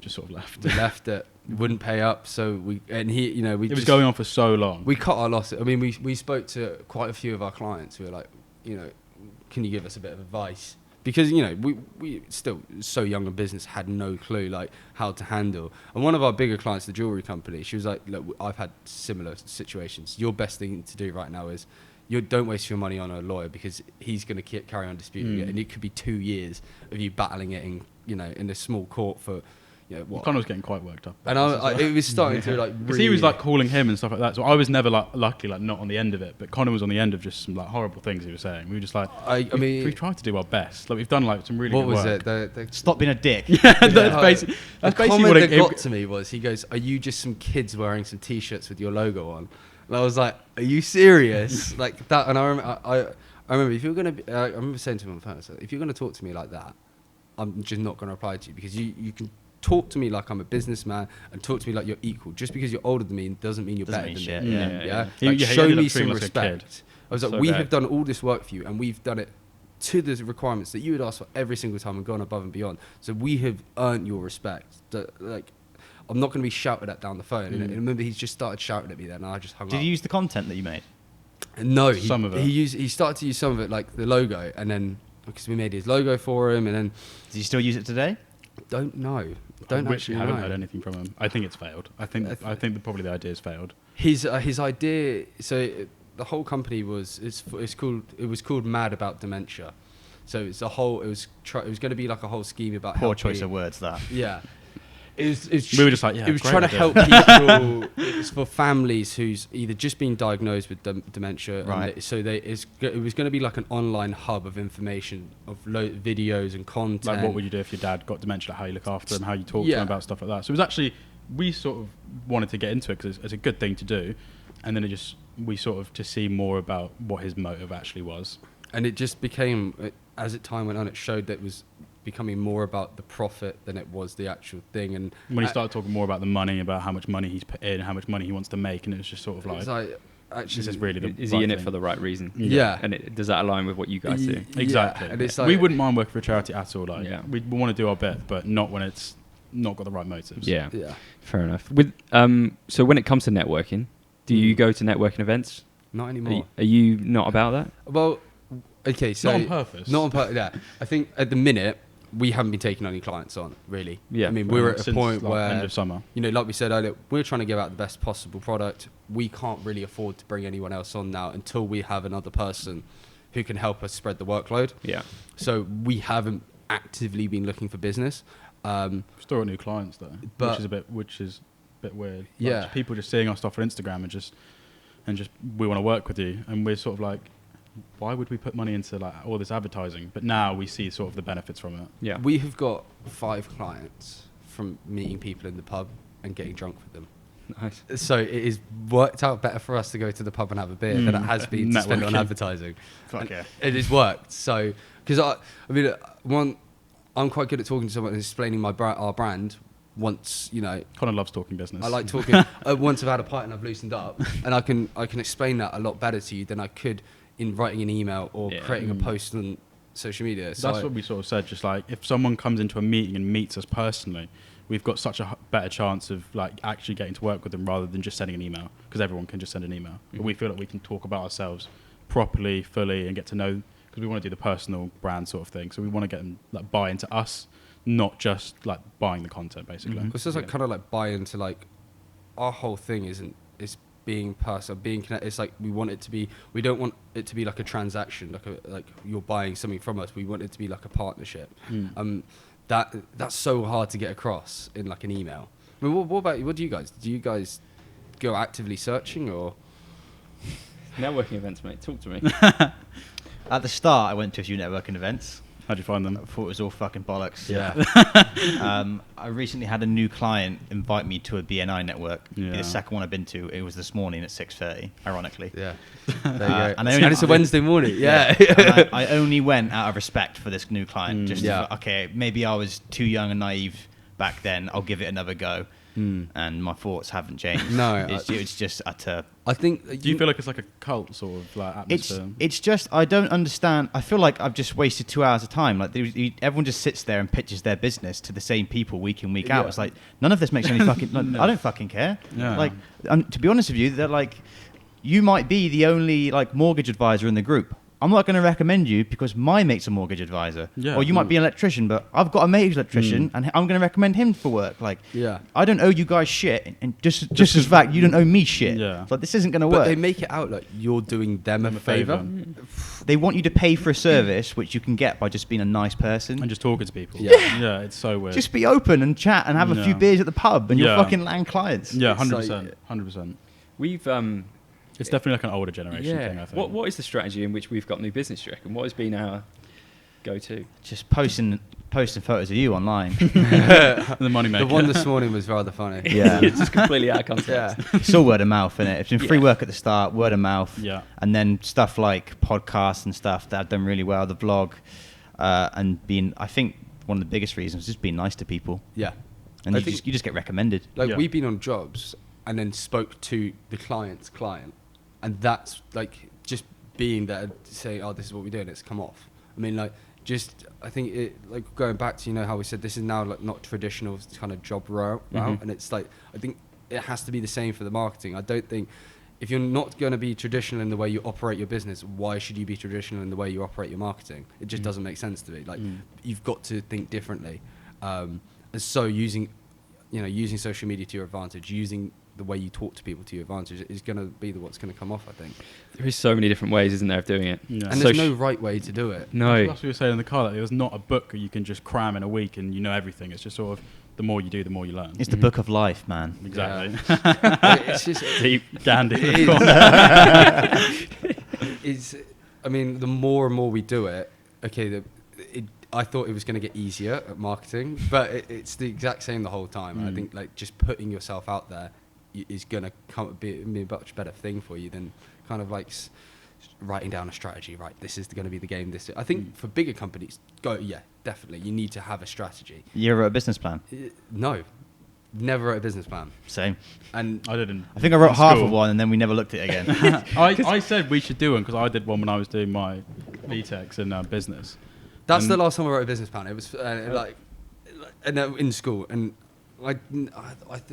Just sort of left. We left it. Wouldn't pay up, so it was going on for so long. We cut our losses. I mean, we spoke to quite a few of our clients who were like, can you give us a bit of advice? Because we still so young a business, had no clue like how to handle. And one of our bigger clients, the jewelry company, she was like, "Look, I've had similar situations. Your best thing to do right now is don't waste your money on a lawyer because he's going to carry on disputing it, and it could be 2 years of you battling it in a small court for." Connor was getting quite worked up. And it was starting to like really... he was like calling him and stuff like that. So I was never like luckily like not on the end of it, but Connor was on the end of just some like horrible things he was saying. We were just like, we tried to do our best. Like we've done like some really good work. What was it? Stop being a dick. That's basically what it got to me was he goes, "Are you just some kids wearing some t-shirts with your logo on?" And I was like, "Are you serious?" Like that. And I remember if you're gonna be, I remember saying to him on the phone, "If you're gonna talk to me like that, I'm just not gonna reply to you because you can." Talk to me like I'm a businessman and talk to me like you're equal. Just because you're older than me doesn't mean you're better than me. Yeah. Like, show me some respect. I was like, we have done all this work for you and we've done it to the requirements that you would ask for every single time and gone above and beyond. So we have earned your respect. Like, I'm not going to be shouted at down the phone. And I remember he just started shouting at me then and I just hung up. Did he use the content that you made? No. Some of it. He started to use some of it, like the logo, and then because we made his logo for him and then... Does he still use it today? Don't know. I haven't heard anything from him. I think it's failed. I think probably the idea's failed. His idea. So the whole company was called Mad About Dementia. So it's a whole. It was going to be like a whole scheme about. Poor choice of words. That. Yeah. We were just like, yeah. It was trying to help people. It was for families who's either just been diagnosed with dementia, right? So it was going to be like an online hub of information, of videos and content. Like, what would you do if your dad got dementia? How you look after him, how you talk to him about stuff like that. So it was actually, we sort of wanted to get into it because it's a good thing to do, and then we sort of to see more about what his motive actually was. And it just became, as time went on, it showed that it was becoming more about the profit than it was the actual thing. And when he started talking more about the money, about how much money he's put in, how much money he wants to make, and it was just sort of like actually, this is really is he in it for the right reason? Yeah. And does that align with what you guys do? Exactly. And it's like, we wouldn't mind working for a charity at all. Like, we want to do our bit, but not when it's not got the right motives. Yeah. Fair enough. With so when it comes to networking, do you go to networking events? Not anymore. Are you not about that? Well, okay, so not on purpose. Not on purpose. Yeah, I think at the minute we haven't been taking any clients on, really. Yeah. I mean, we're at a point where end of summer. Like we said earlier, we're trying to give out the best possible product. We can't really afford to bring anyone else on now until we have another person who can help us spread the workload. Yeah. So we haven't actively been looking for business. Still got new clients though, which is a bit weird. Like, yeah. People just seeing our stuff on Instagram and just we want to work with you, and we're sort of like, why would we put money into like all this advertising? But now we see sort of the benefits from it. Yeah. We have got 5 clients from meeting people in the pub and getting drunk with them. Nice. So it is worked out better for us to go to the pub and have a beer than it has been to spend on advertising. Fuck yeah. It has worked. So, because I'm quite good at talking to someone and explaining our brand. Once, Connor loves talking business. I like talking. Once I've had a pint and I've loosened up, and I can explain that a lot better to you than I could in writing an email or creating a post on social media. So that's what we sort of said. Just like if someone comes into a meeting and meets us personally, we've got such a better chance of like actually getting to work with them rather than just sending an email, because everyone can just send an email. But we feel like we can talk about ourselves properly, fully, and get to know, because we want to do the personal brand sort of thing. So we want to get them like buy into us, not just like buying the content basically. It's just like kind of like buy into like our whole thing is being personal, being connected. It's like we want it to be. We don't want it to be like a transaction, like you're buying something from us. We want it to be like a partnership. That's so hard to get across in like an email. I mean, what about you? What do you guys? Do you guys go actively searching or networking events, mate? Talk to me. At the start, I went to a few networking events. How'd you find them? I thought it was all fucking bollocks. Yeah. I recently had a new client invite me to a BNI network. Yeah. The second one I've been to, it was this morning at 6:30, ironically. Yeah. There you go. And it's a Wednesday morning. Yeah. And I only went out of respect for this new client. Okay, maybe I was too young and naive back then. I'll give it another go. And my thoughts haven't changed. No, it's just utter. I think. Do you feel like it's like a cult sort of like atmosphere? It's just I don't understand. I feel like I've just wasted 2 hours of time. Like everyone just sits there and pitches their business to the same people week in week out. It's like none of this makes any fucking. No. I don't fucking care. Yeah. Like to be honest with you, they're like, you might be the only like mortgage advisor in the group. I'm not going to recommend you because my mate's a mortgage advisor. Yeah. Or you might be an electrician, but I've got a mate who's an electrician and I'm going to recommend him for work. Like, I don't owe you guys shit. And just as fact, you don't owe me shit. Yeah. Like, this isn't going to work. But they make it out like you're doing them a favour. They want you to pay for a service which you can get by just being a nice person. And just talking to people. Yeah, it's so weird. Just be open and chat and have a few beers at the pub and you'll fucking land clients. Yeah, 100%. 100%. We've... It's definitely like an older generation thing, I think. What is the strategy in which we've got new business, do you reckon? What has been our go-to? Just posting photos of you online. The money maker. The one this morning was rather funny. Yeah. It's just completely out of context. Yeah. It's all word of mouth, innit? It's been free work at the start, word of mouth. Yeah. And then stuff like podcasts and stuff that have done really well, the vlog, and being, I think one of the biggest reasons is just being nice to people. Yeah. And you just get recommended. Like we've been on jobs and then spoke to the client's client. And that's like just being there, saying, "Oh, this is what we're doing." It's come off. I mean, like, I think it, like going back to how we said this is now like not traditional kind of job route, and it's like I think it has to be the same for the marketing. I don't think if you're not going to be traditional in the way you operate your business, why should you be traditional in the way you operate your marketing? It just doesn't make sense to me. Like, you've got to think differently. And so using social media to your advantage, using the way you talk to people to your advantage is going to be what's going to come off, I think. There is so many different ways, isn't there, of doing it? Yeah. And there's no right way to do it. No. That's what we were saying in the car. Like, there's not a book that you can just cram in a week and you know everything. It's just sort of the more you do, the more you learn. It's the book of life, man. Exactly. Yeah. It's just deep. Gandhi. I mean, the more and more we do it, I thought it was going to get easier at marketing, but it's the exact same the whole time. I think like just putting yourself out there is going to be a much better thing for you than kind of like writing down a strategy. Right, this is going to be the game. I think for bigger companies, definitely you need to have a strategy. You ever wrote a business plan? No, never wrote a business plan. Same. And I didn't. I think I wrote half of one and then we never looked at it again. I said we should do one because I did one when I was doing my BTECs in business. That's the last time I wrote a business plan. It was in school, and I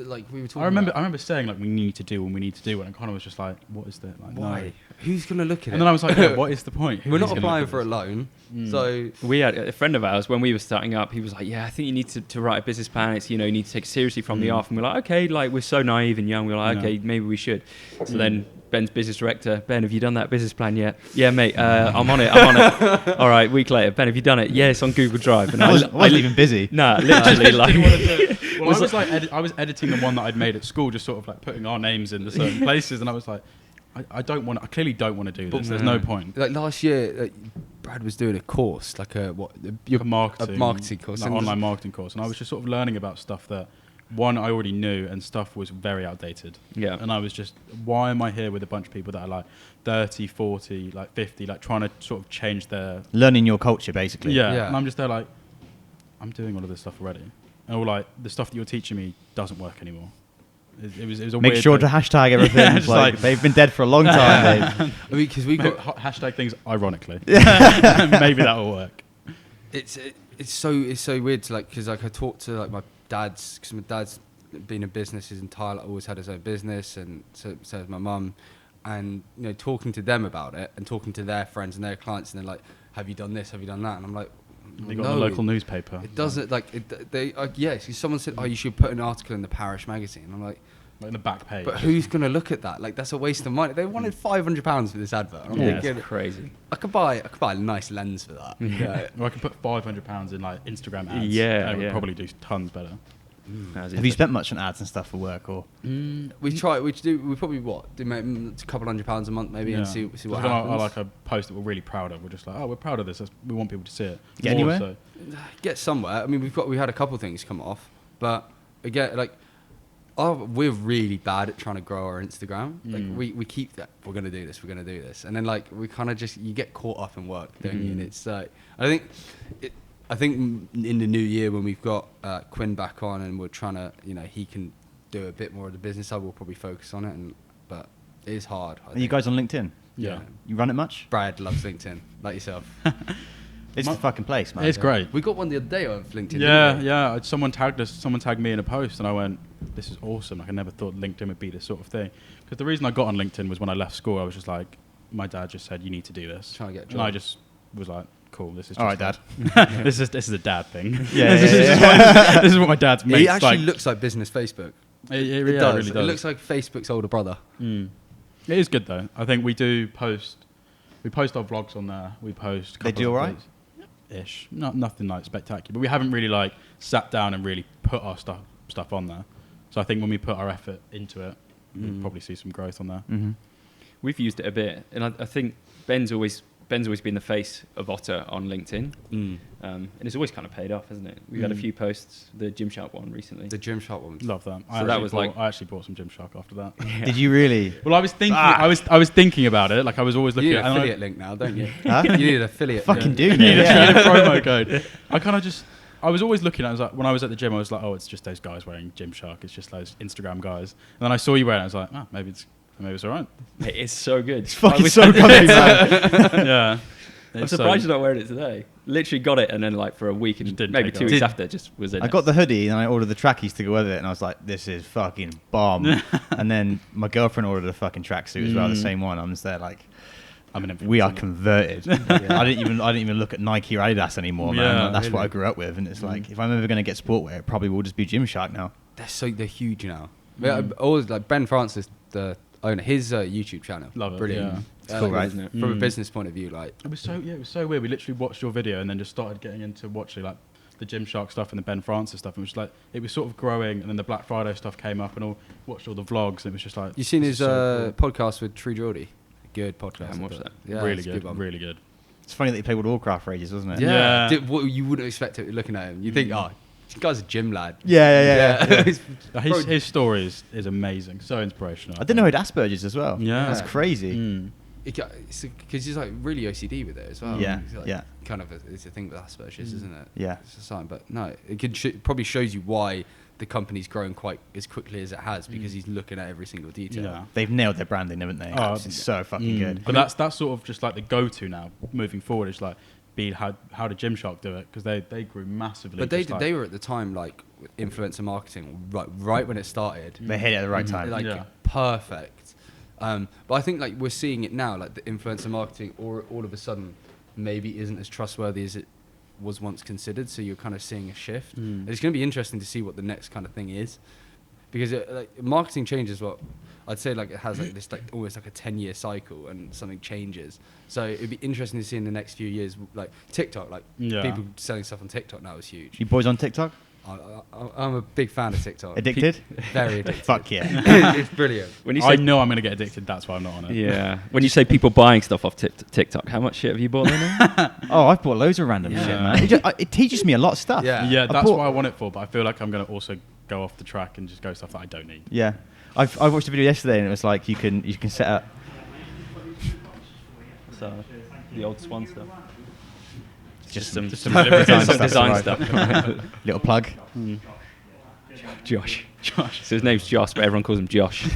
like we were talking. I remember saying like we need to do when we need to do it, and kind of was just like, what is that? Like, why? No. Who's gonna look at it? And then I was like, what is the point? We're not applying for a loan, so we had a friend of ours when we were starting up. He was like, "Yeah, I think you need to write a business plan. It's you need to take it seriously from the off." And we're like, "Okay, like we're so naive and young. We're like, okay, maybe we should." So then Ben's business director, Ben, have you done that business plan yet? Yeah, mate, I'm on it. All right, week later, Ben, have you done it? Yeah, it's on Google Drive. And I wasn't even busy. Nah, literally like. Well, I was editing the one that I'd made at school, just sort of like putting our names in the certain places, and I was like, I clearly don't want to do this. There's no point. Like last year, Brad was doing a course, like a marketing course, an online marketing course, and I was just sort of learning about stuff that one I already knew, and stuff was very outdated. Yeah. And I was just, why am I here with a bunch of people that are like 30, 40, like 50, like trying to sort of change their learning your culture, basically. Yeah. And I'm just there like, I'm doing all of this stuff already. And all like the stuff that you're teaching me doesn't work anymore. It was a Make weird sure thing. to hashtag everything. Yeah, it's like they've been dead for a long time. I mean, because we got hashtag things ironically. Maybe that will work. It's so weird to like, because like I talked to like my dad's, because my dad's been in business his entire life, always had his own business, and so has my mum, and talking to them about it and talking to their friends and their clients, and they're like, have you done this, have you done that? And I'm like, They got the local newspaper. It doesn't someone said, you should put an article in the parish magazine. I'm like in the back page. But who's going to look at that? Like, that's a waste of money. They wanted £500 for this advert. I'm thinking, that's crazy. I could buy a nice lens for that. Or I could put £500 in like Instagram ads. It would probably do tons better. Have you spent much on ads and stuff for work, or? We try. We probably do a couple £100 a month maybe, and see what happens. I like a post that we're really proud of. We're just like, we're proud of this. We want people to see it. Get anywhere? So. Get somewhere. I mean, we had a couple things come off, but again, like, we're really bad at trying to grow our Instagram. Like, we keep that. We're gonna do this, and then like we kind of just you get caught up in work, don't you? And it's I think in the new year when we've got Quinn back on and we're trying to, he can do a bit more of the business side, we'll probably focus on it. But it is hard. Are you guys on LinkedIn? Yeah. You run it much? Brad loves LinkedIn, like yourself. It's the fucking place, man. It's great. We got one the other day of LinkedIn. Yeah. Someone tagged me in a post, and I went, "This is awesome!" Like, I never thought LinkedIn would be this sort of thing. Because the reason I got on LinkedIn was when I left school, I was just like, my dad just said, "You need to do this." Trying to get a job. And I just was like, "Cool, this is just all right, Dad." this is a dad thing. This is what my dad's makes. It actually looks like business Facebook. It really does. It looks like Facebook's older brother. It is good though. I think we post our vlogs on there. We post. They do all right. Ish, nothing like spectacular, but we haven't really like sat down and really put our stuff on there. So I think when we put our effort into it, we'll probably see some growth on there. We've used it a bit, and I think Ben's always been the face of Ottr on LinkedIn, and it's always kind of paid off, hasn't it? We've had a few posts, the Gymshark one recently. The Gymshark one, love that. I actually bought some Gymshark after that. Yeah. Did you really? Well, I was thinking. I was thinking about it. Like, I was always looking. You need an affiliate link now, don't you? Huh? You need an affiliate. Fucking do. You need a promo code. I was always looking at it. I was like, when I was at the gym, I was like, it's just those guys wearing Gymshark. It's just those Instagram guys. And then I saw you wearing it. I was like, maybe it's all right. It is so good. It's fucking so comfy, man. Yeah. I'm surprised you're not wearing it today. Literally got it, and then like for a week and maybe 2 weeks after, just was in. I got the hoodie and I ordered the trackies to go with it, and I was like, "This is fucking bomb." And then my girlfriend ordered a fucking tracksuit as well, the same one. I'm just there like, we are converted. I didn't even look at Nike or Adidas anymore, man. Like, that's what I grew up with, and it's like, if I'm ever going to get sportwear, it probably will just be Gymshark now. They're huge now. Always like Ben Francis, the owner, his YouTube channel. Love it. Brilliant. Yeah. It's cool, right? Isn't it? From a business point of view, like it was so weird. We literally watched your video and then just started getting into watching like the Gymshark stuff and the Ben Francis stuff, and it was sort of growing. And then the Black Friday stuff came up, and watched all the vlogs, and it was just like. You seen his podcast with True Geordie? Good podcast. I haven't watched that. Yeah, really good. Really good. It's funny that he played World of Warcraft for ages, wasn't it? Yeah. You wouldn't expect it looking at him. You think, this guy's a gym lad. Yeah. His story is amazing. So inspirational. I didn't know he had Asperger's as well. Yeah. That's crazy. Because he's like really OCD with it as well. Yeah, like, kind of it's a thing with Asperger's, isn't it? Yeah, it's a sign. But no, it probably shows you why the company's grown quite as quickly as it has, because he's looking at every single detail. Yeah, they've nailed their branding, haven't they? It's so fucking good. But that's sort of just like the go-to now moving forward. It's like, how did Gymshark do it? Because they grew massively. But they were at the time like influencer marketing right when it started. They hit it at the right time. Perfect. But I think like we're seeing it now, like the influencer marketing, or all of a sudden maybe isn't as trustworthy as it was once considered. So you're kind of seeing a shift. It's going to be interesting to see what the next kind of thing is, because marketing changes. What I'd say, like it has like this like almost like a 10-year cycle, and something changes. So it'd be interesting to see in the next few years, like TikTok, people selling stuff on TikTok now is huge. You boys on TikTok? I'm a big fan of TikTok. Addicted? Very addicted. Fuck yeah. It's brilliant. I know I'm going to get addicted, that's why I'm not on it. Yeah. When you say people buying stuff off TikTok, how much shit have you bought there? I've bought loads of random shit, man. It teaches me a lot of stuff. Yeah, that's what I want it for, but I feel like I'm going to also go off the track and just go stuff that I don't need. Yeah. I watched a video yesterday, and it was like you can set up. So, the old Swan stuff. Just some design stuff. Little plug. Josh. So his name's Josh, but everyone calls him Josh.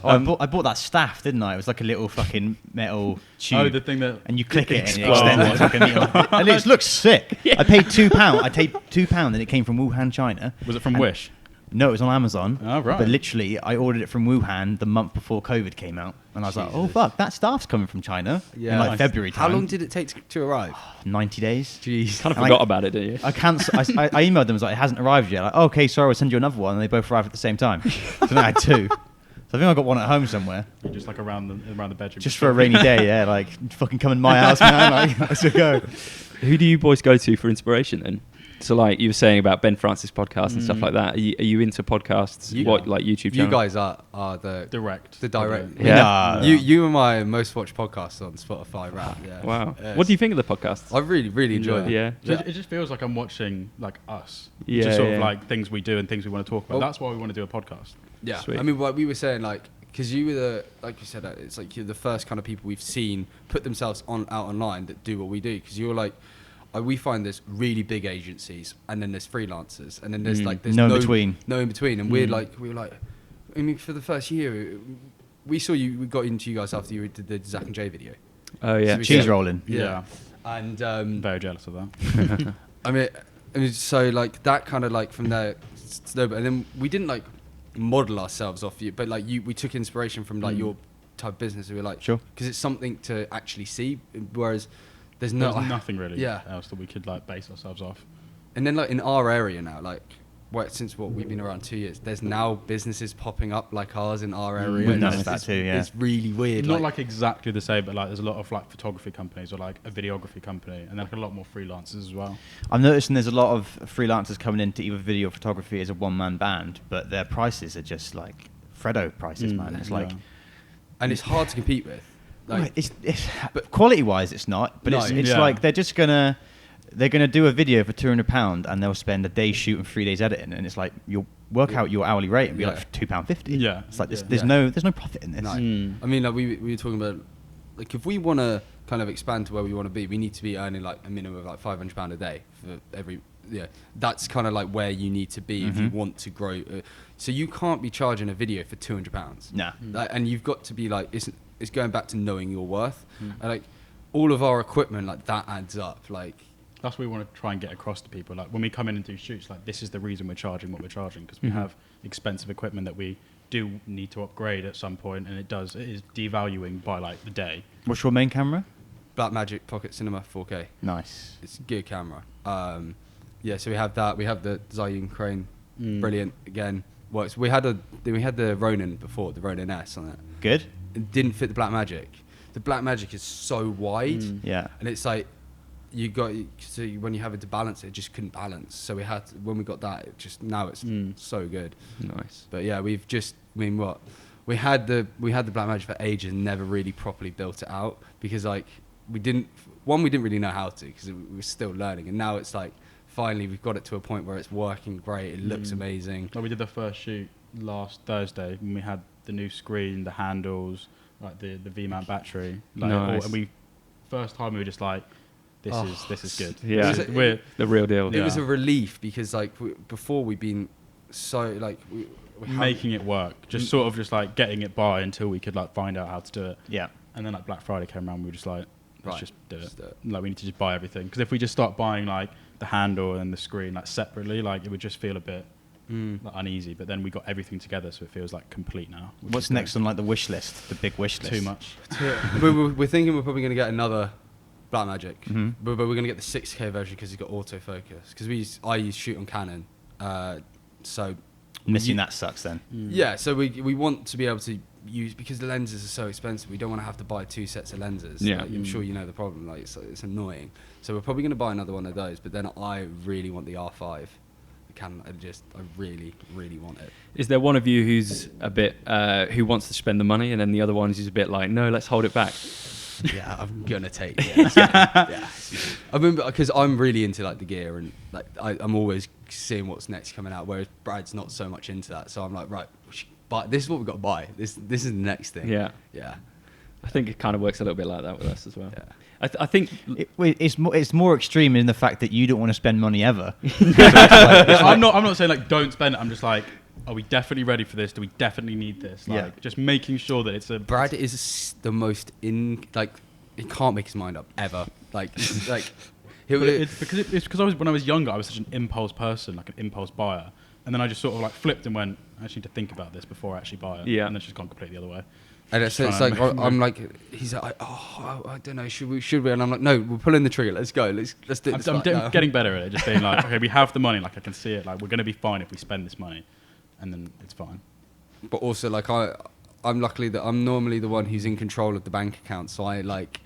I bought that staff, didn't I? It was like a little fucking metal tube. Oh, the thing that... And you click it and it extends like a needle. And it looks sick. Yeah. I paid £2. I paid £2 and it came from Wuhan, China. Was it from Wish? No, it was on Amazon. Oh, right. But literally, I ordered it from Wuhan the month before COVID came out. And I was like, oh, fuck, that stuff's coming from China in like February time. How long did it take to arrive? 90 days. Jeez. Kind of forgot about it, didn't you? I emailed them, I was like, it hasn't arrived yet. Like, okay, sorry, we'll send you another one. And they both arrived at the same time. So then I had 2. So I think I got one at home somewhere. Just like around the bedroom. Just for a rainy day, yeah. Like, fucking come in my house, man. Like, let's go. Who do you boys go to for inspiration then? So like you were saying about Ben Francis podcast and stuff like that. Are you into podcasts? Like YouTube channel? You guys are the direct. Yeah. You are my most watched podcast on Spotify rap. Yeah. Wow. What do you think of the podcast? I really enjoy it. Yeah. It just feels like I'm watching like us. Yeah. Just sort of like things we do and things we want to talk about. That's why we want to do a podcast. Yeah. Sweet. I mean, what we were saying, like, because you were like you said, it's like you're the first kind of people we've seen put themselves out online that do what we do. Because you're like, we find there's really big agencies, and then there's freelancers, and then there's no in between, and we were like, I mean, for the first year, we got into you guys after you did the Zach and Jay video. Oh yeah, so cheese rolling. Yeah, and very jealous of that. I mean, so like that kind of like from there, and then we didn't like model ourselves off you, but like we took inspiration from like your type of business. We were like, sure, because it's something to actually see, whereas. There's nothing really else that we could like base ourselves off. And then like in our area now, like since we've been around 2 years, there's now businesses popping up like ours in our area. We've noticed that too, yeah. It's really weird. Not like exactly the same, but like there's a lot of like photography companies or like a videography company, and then like a lot more freelancers as well. I'm noticing there's a lot of freelancers coming into either video photography as a one-man band, but their prices are just like Fredo prices, man. It's like, and it's hard to compete with. Like, but quality-wise, it's not. But it's like they're gonna do a video for £200 and they'll spend a day shooting, 3 days editing, and it's like you'll work out your hourly rate and be like £2.50. Yeah, it's like there's no profit in this. No. I mean, like we were talking about, like if we want to kind of expand to where we want to be, we need to be earning like a minimum of like £500 a day for every. Yeah, that's kind of like where you need to be if you want to grow. So you can't be charging a video for £200. Nah, and you've got to be like it's going back to knowing your worth. And like all of our equipment, like that adds up. Like that's what we want to try and get across to people. Like when we come in and do shoots, like this is the reason we're charging what we're charging, because we have expensive equipment that we do need to upgrade at some point, and it is devaluing by like the day. What's your main camera? Blackmagic Pocket Cinema 4K. Nice. It's a good camera. Yeah, so we have that. We have the Zhiyun Crane. Brilliant. Again, works. We had the Ronin before, the Ronin S on it. Good. It didn't fit the Blackmagic. The Blackmagic is so wide. Yeah. And it's like when you have it to balance it just couldn't balance. So when we got that, it just now it's so good. Nice. But yeah, we had the Blackmagic for ages and never really properly built it out because like we didn't really know how to because we were still learning, and now it's like finally we've got it to a point where it's working great. It looks amazing. Like we did the first shoot last Thursday when we had the new screen, the handles, like the V-mount battery. Like nice. And we first time we were just like, this is good. Yeah, we're the real deal. It was a relief because like before we've been so like we making it work, just sort of just like getting it by until we could like find out how to do it. Yeah. And then like Black Friday came around, we were just like, let's just do it. Do it. Like we need to just buy everything, because if we just start buying like the handle and the screen like separately, like it would just feel a bit like uneasy. But then we got everything together, so it feels like complete now. What's next on like the wish list, the big wish list? Too much. We're thinking we're probably going to get another Blackmagic, but we're going to get the 6K version because it's got autofocus. Because I use shoot on Canon, so missing that sucks then. Yeah, so we want to be able to use, because the lenses are so expensive, we don't want to have to buy 2 sets of lenses. Yeah. Like, I'm sure you know the problem. Like it's annoying. So we're probably going to buy another one of those. But then I really want the R5. I really, really want it. Is there one of you who's a bit who wants to spend the money, and then the other one who's a bit like, no, let's hold it back? Yeah, I'm gonna take it. Yeah. I mean, because I'm really into like the gear, and like I'm always seeing what's next coming out. Whereas Brad's not so much into that, so I'm like, right, but this is what we've got to buy. This is the next thing. Yeah. Yeah. I think it kind of works a little bit like that with us as well. Yeah. I think it's more extreme in the fact that you don't want to spend money ever. I'm not saying like don't spend it. I'm just like, are we definitely ready for this? Do we definitely need this? Like, just making sure that it's a. Brad is the most he can't make his mind up ever. It's because when I was younger, I was such an impulse person, like an impulse buyer. And then I just sort of like flipped and went, I actually need to think about this before I actually buy it. Yeah. And then it's just gone completely the other way. And it's like, I'm like, he's like, oh, I don't know, should we? And I'm like, no, we're pulling the trigger. Let's go. Let's do this. I'm getting better at it. Just being like, okay, we have the money. Like I can see it. Like we're going to be fine if we spend this money, and then it's fine. But also, like I'm luckily that I'm normally the one who's in control of the bank account. So I like,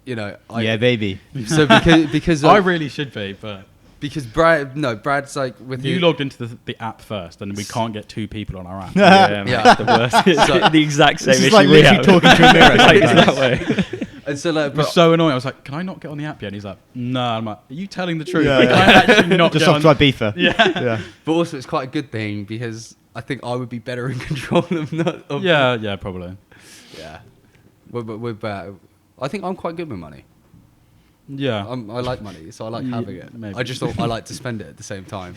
yeah, baby. So because I really should be, but. Because Brad's like with you logged into the app first, and we can't get 2 people on our app. Yeah, the worst. It's the exact same issue like we have. talking to a mirror. Like, that way. And so like, it was so annoying. I was like, "Can I not get on the app yet?" And he's like, "No." I'm like, "Are you telling the truth? Yeah. Like, can I actually not just get off dry beefer." Yeah. But also, it's quite a good thing because I think I would be better in control of. Yeah, probably. Yeah. We're bad. I think I'm quite good with money. Yeah. I like money, so I like having it. Maybe. I just thought I like to spend it at the same time.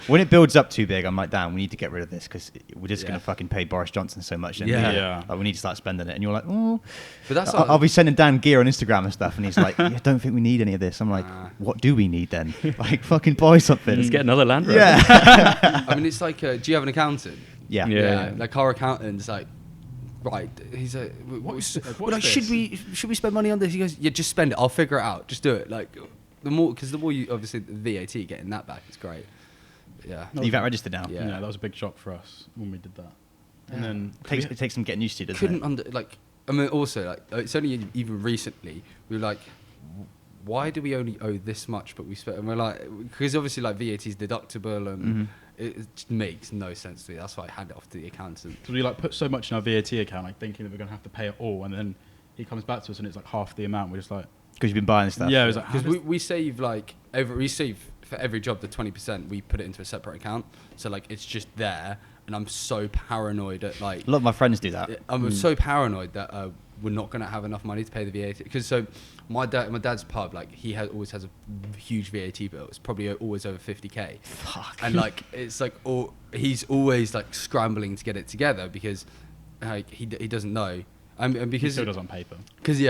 When it builds up too big, I'm like, damn, we need to get rid of this because we're just going to fucking pay Boris Johnson so much. Yeah. Like, we need to start spending it. And you're like, oh. But that's I'll be sending Dan gear on Instagram and stuff. And he's like, I don't think we need any of this. I'm like, what do we need then? Like, fucking buy something. Let's get another Land Rover. Yeah. I mean, it's like, do you have an accountant? Yeah. Like our accountant's like, right. He's like, should we spend money on this? He goes, yeah, just spend it. I'll figure it out. Just do it. Like the more you obviously the VAT getting that back is great. Yeah. You've got registered now. Yeah. That was a big shock for us when we did that. Yeah. And then It takes some getting used to, doesn't it? I mean, also like it's only even recently we were like, why do we only owe this much? But we spent, and we're like, because obviously like VAT is deductible and. It just makes no sense to me. That's why I hand it off to the accountant. So we like put so much in our VAT account, like thinking that we're going to have to pay it all, and then he comes back to us and it's like half the amount. We're just like, because you've been buying stuff. Yeah, it was like, because we save for every job the 20%. We put it into a separate account, so like it's just there. And I'm so paranoid at like a lot of my friends do that. I'm so paranoid that we're not going to have enough money to pay the VAT. Because so my dad's pub, like he always has a huge VAT bill. It's probably always over 50k. Fuck. And like it's like he's always like scrambling to get it together because like he doesn't know. And because he still does on paper. Because he's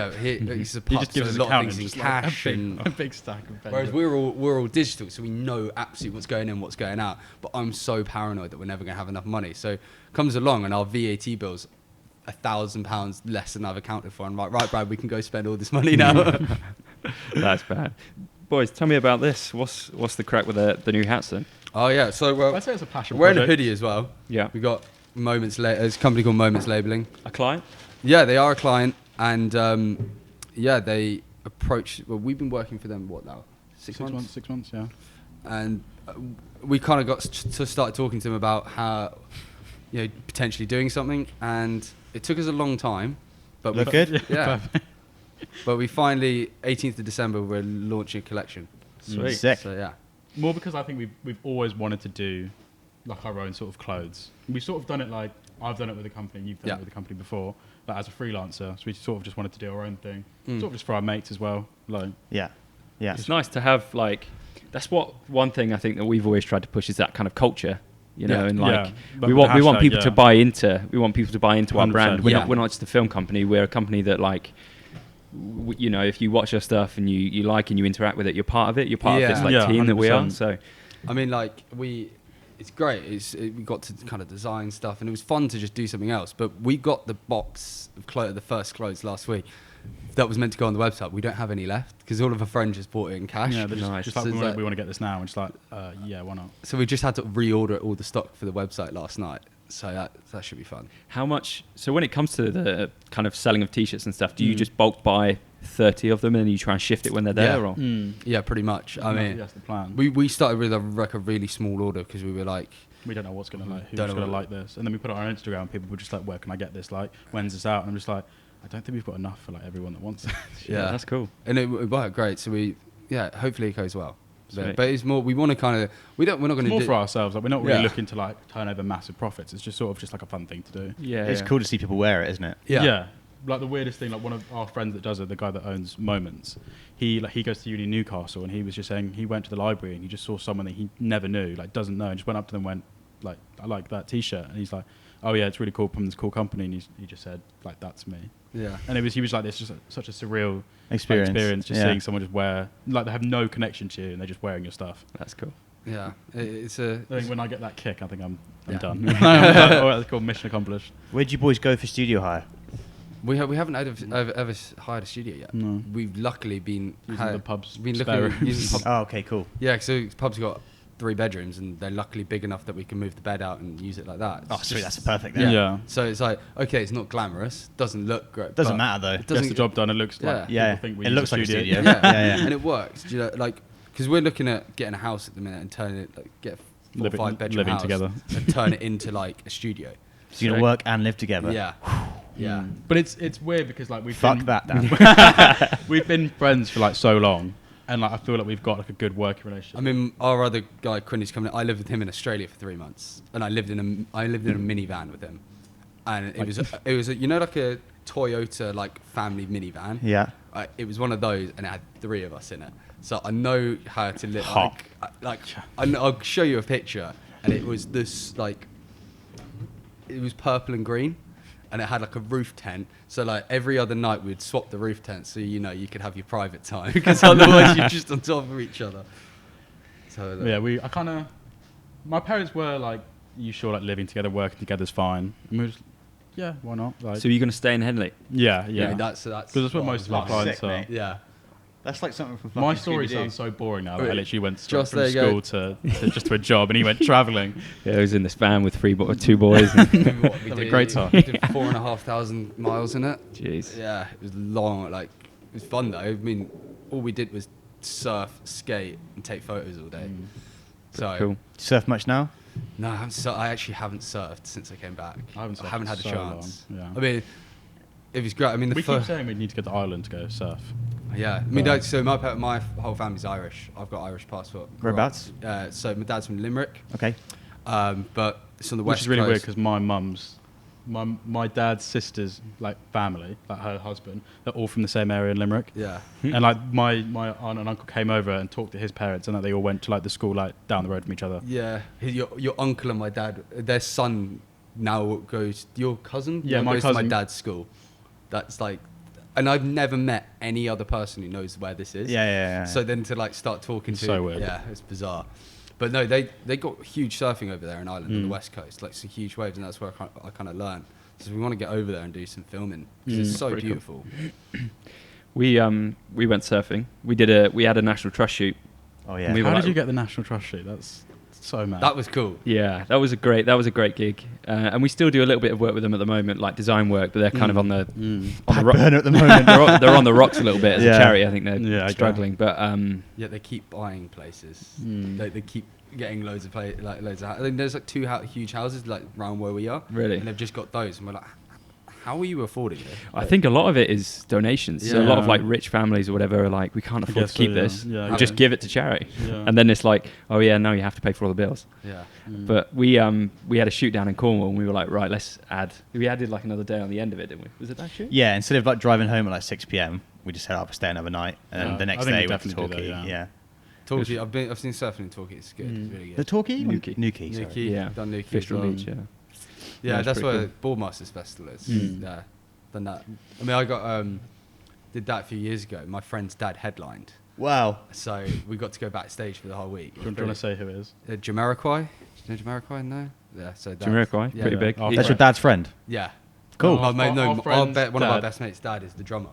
a pub, he just gives so us a lot of things in like cash a big stack of paper. Whereas we're all digital, so we know absolutely what's going in, what's going out. But I'm so paranoid that we're never going to have enough money. So comes along and our VAT bill's £1,000 less than I've accounted for. I'm like, right, Brad, we can go spend all this money now. That's bad. Boys, tell me about this. What's the crack with the new hats then? Oh yeah, so I'd say it's a passion we're in project. a hoodie as well. Yeah. We got Moments. It's a company called Moments Labelling. A client? Yeah, they are a client, and they approached. Well, we've been working for them what now? 6 months. 6 months, yeah. And we kind of got to start talking to them about how, potentially doing something, and it took us a long time, but Look good. Yeah. But we finally, 18th of December, we're launching a collection. Sweet. Sick. So yeah. More because I think we've always wanted to do like our own sort of clothes. We've sort of done it like I've done it with a company, and you've done it with a company before, like as a freelancer. So we sort of just wanted to do our own thing, sort of just for our mates as well. Like Yeah. It's nice to have that's one thing I think that we've always tried to push is that kind of culture. And we want people to buy into our brand. We're not just a film company. We're a company that if you watch our stuff and you like and you interact with it, you're part of it. You're part of this team 100%. That we are. So, I mean, it's great. We got to kind of design stuff, and it was fun to just do something else. But we got the box of the first clothes last week. That was meant to go on the website. We don't have any left because all of our friends just bought it in cash. Yeah, just like, we want to get this now. And just like, yeah, why not? So we just had to reorder all the stock for the website last night. So that should be fun. How much? So when it comes to the kind of selling of t-shirts and stuff, do you just bulk buy 30 of them and then you try and shift it when they're there? Yeah, or? Yeah, pretty much. I mean, that's the plan. We started with a really small order because we were like, we don't know what's going to like, who's going to like this. And then we put it on Instagram. People were just like, where can I get this? Like, when's this out? And I'm just like, I don't think we've got enough for like everyone that wants it. Yeah, that's cool. And it worked great. So hopefully it goes well. But it's more, we want to kind of, we're not going to do more for ourselves. Like, we're not really looking to like turn over massive profits. It's just sort of just like a fun thing to do. Yeah, it's cool to see people wear it, isn't it? Yeah. Like the weirdest thing, like one of our friends that does it, the guy that owns Moments, he goes to uni in Newcastle, and he was just saying he went to the library and he just saw someone that he never knew, like doesn't know, and just went up to them and went like, I like that t-shirt, and he's like, oh yeah, it's really cool from this cool company, and he just said like, that's me. Yeah. And he was like, it's just such a surreal experience just seeing someone just wear, like they have no connection to you and they're just wearing your stuff. That's cool. Yeah, I think when I get that kick, I think I'm done. It's called mission accomplished. Where'd you boys go for studio hire? We haven't ever hired a studio yet. No. We've luckily been using the pub's been spare looking at using Oh, okay, cool. Yeah, so pub's got 3 bedrooms, and they're luckily big enough that we can move the bed out and use it like that. Oh, sweet, that's perfect. Yeah. Yeah. So it's like, okay, it's not glamorous, doesn't look great. Doesn't matter though. It Gets the job done. It looks like people think we it use looks like a studio. Yeah. And it works. Do you know, like, because we're looking at getting a house at the minute and turning it, like, get a 4 or 5 bedroom living house together and turn it into like a studio. So you're gonna work and live together. Yeah. Yeah. But it's weird because like we've Fuck been, that, Dan. we've been friends for like so long, and like I feel like we've got like a good working relationship. I mean, our other guy, Quinny's coming. I lived with him in Australia for 3 months, and I lived in a minivan with him, and it was a, you know, like a Toyota like family minivan. Yeah. It was one of those, and it had 3 of us in it. So I know how to live. Hot. I'll show you a picture, and it was this like, it was purple and green, and it had like a roof tent. So like every other night we'd swap the roof tent, so you know you could have your private time, because otherwise you're just on top of each other. So yeah, my parents were like, "You sure like living together, working together's fine?" And we were just, yeah, why not? Like, So you're going to stay in Henley? yeah. That's Because that's what most of our clients are. mate. yeah. That's like something from My fucking story Scooby-Doo. sounds so boring now that I Wait, literally went straight Josh, from there you school to just to a job, and he went travelling. Yeah, I was in this van with 2 boys. Remember what we Had a did? great time. We did 4,500 miles in it. Jeez. Yeah, it was long. Like, it was fun though. I mean, all we did was surf, skate, and take photos all day. So Cool. Surf much now? no, I actually haven't surfed since I came back. I haven't surfed haven't had a so chance. long, yeah. I mean, it was great. I mean, We keep saying we need to go to Ireland to go surf. yeah. I mean, like, so my whole family's Irish. I've got Irish passport. Whereabouts? So my dad's from Limerick, Okay. but it's on the Which west is really weird coast. because my dad's sister's like family, like her husband, they're all from the same area in Limerick. Yeah. And like my aunt and uncle came over and talked to his parents, and that they all went to like the school like down the road from each other. Yeah, your uncle and my dad, their son now goes. Your cousin, Yeah, now my goes to cousin. my dad's school. That's like, and I've never met any other person who knows where this is. Yeah. So then to like start talking It's to, so weird. yeah, it's bizarre. But no, they got huge surfing over there in Ireland on the west coast, like some huge waves, and that's where I kind of learned. So we want to get over there and do some filming because it's so Pretty cool. beautiful. We went surfing. We had a National Trust shoot. Oh yeah. We were How like- did you get the National Trust shoot? That's so mad. That was cool. Yeah, that was a great gig, and we still do a little bit of work with them at the moment, like design work. But they're kind of on the Burner at the moment. they're on the rocks a little bit as Yeah. a charity. I think they're Yeah, I struggling, but Yeah, they keep buying places. They keep getting loads of loads of. I think there's like 2 huge houses like around where we are. Really? And they've just got those, and we're like, how are you affording it? I think a lot of it is donations. So a lot of Yeah. like rich families or whatever are like, we can't afford guess to keep so, yeah. this. Yeah, We'll just yeah. give it to charity. Yeah. And then it's like, oh yeah, now you have to pay for all the bills. Yeah. But we had a shoot down in Cornwall, and we were like, right, we added like another day on the end of it, didn't we? Was it that shoot? Yeah, instead of like driving home at like 6 p.m, we just head up and stay another night, and then Yeah. the next I think day we we went to definitely do Torquay. that, Yeah. Torquay, I've seen surfing in Torquay. It's good. It's really The good. Torquay? Newquay. Newquay, sorry. Newquay, Yeah. done Newquay. Fistral as well. Beach, yeah. Yeah, That's that's pretty where Boardmasters Festival is. Mm. Yeah, done that. I mean, I got did that a few years ago. My friend's dad headlined, Wow. so we got to go backstage for the whole week. Do you want to say who it is? Jamiroquai? Do you know Jamiroquai? No. Yeah. So that's, Jamiroquai, yeah, pretty yeah. big. Our That's your friend. dad's friend. Yeah. Cool. My mate, Our friend's one of our dad. best mates' dad is the drummer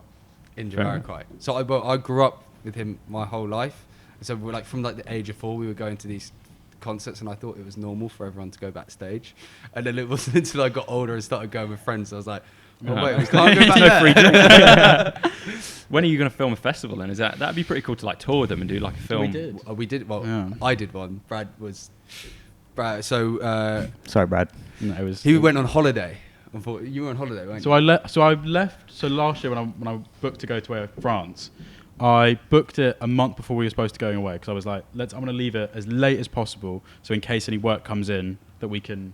in Fair enough. Jamiroquai. So I grew up with him my whole life. So we're like from like the age of 4, we were going to these concerts, and I thought it was normal for everyone to go backstage. And then it wasn't until I got older and started going with friends, I was like, oh wait, we can't go back No there. free drink. When are you going to film a festival then? That'd be pretty cool to like tour with them and do like a film. We did. We did. Well, Yeah. I did one. Brad. So Sorry, Brad. No, it was. he went on holiday. You were on holiday, weren't you? So I left. So last year when I booked to go to France, I booked it a month before we were supposed to go away because I was like, I'm going to leave it as late as possible, so in case any work comes in that we can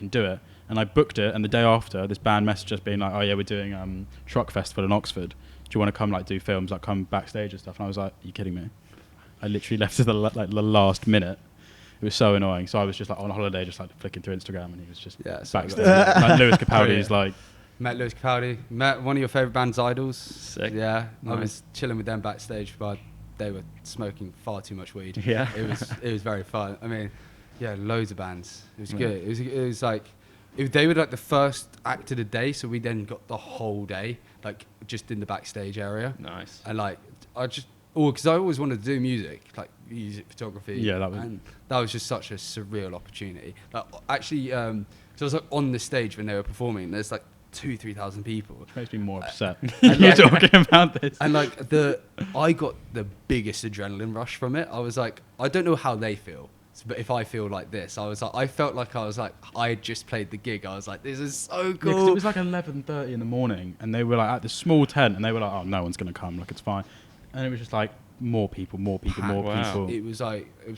do it. And I booked it, and the day after, this band messaged us being like, oh yeah, we're doing Truck Festival in Oxford. Do you want to come like do films, like come backstage and stuff? And I was like, are you kidding me? I literally left at the last minute. It was so annoying. So I was just like on holiday, just like flicking through Instagram, and he was just backstage. Like Lewis Capaldi's like. Met Lewis Capaldi. Met one of your favourite band's idols. Sick. Yeah, I Nice. was chilling with them backstage for about they were smoking far too much weed. Yeah. It was very fun. I mean, yeah, loads of bands. It was good. It was like, they were like the first act of the day, so we then got the whole day, like just in the backstage area. Nice. And like, because I always wanted to do music, like music photography. Yeah, and that was just such a surreal opportunity. Like, actually, so I was like on the stage when they were performing. There's like 2,000-3,000 people. It makes me more upset. You're talking about this. And like I got the biggest adrenaline rush from it. I was like, I don't know how they feel, but if I feel like this, I felt like I had just played the gig. I was like, this is so cool. Yeah, 'cause it was like 11:30 in the morning, and they were like at this small tent, and they were like, oh, no one's gonna come, like it's fine. And it was just like more people. It was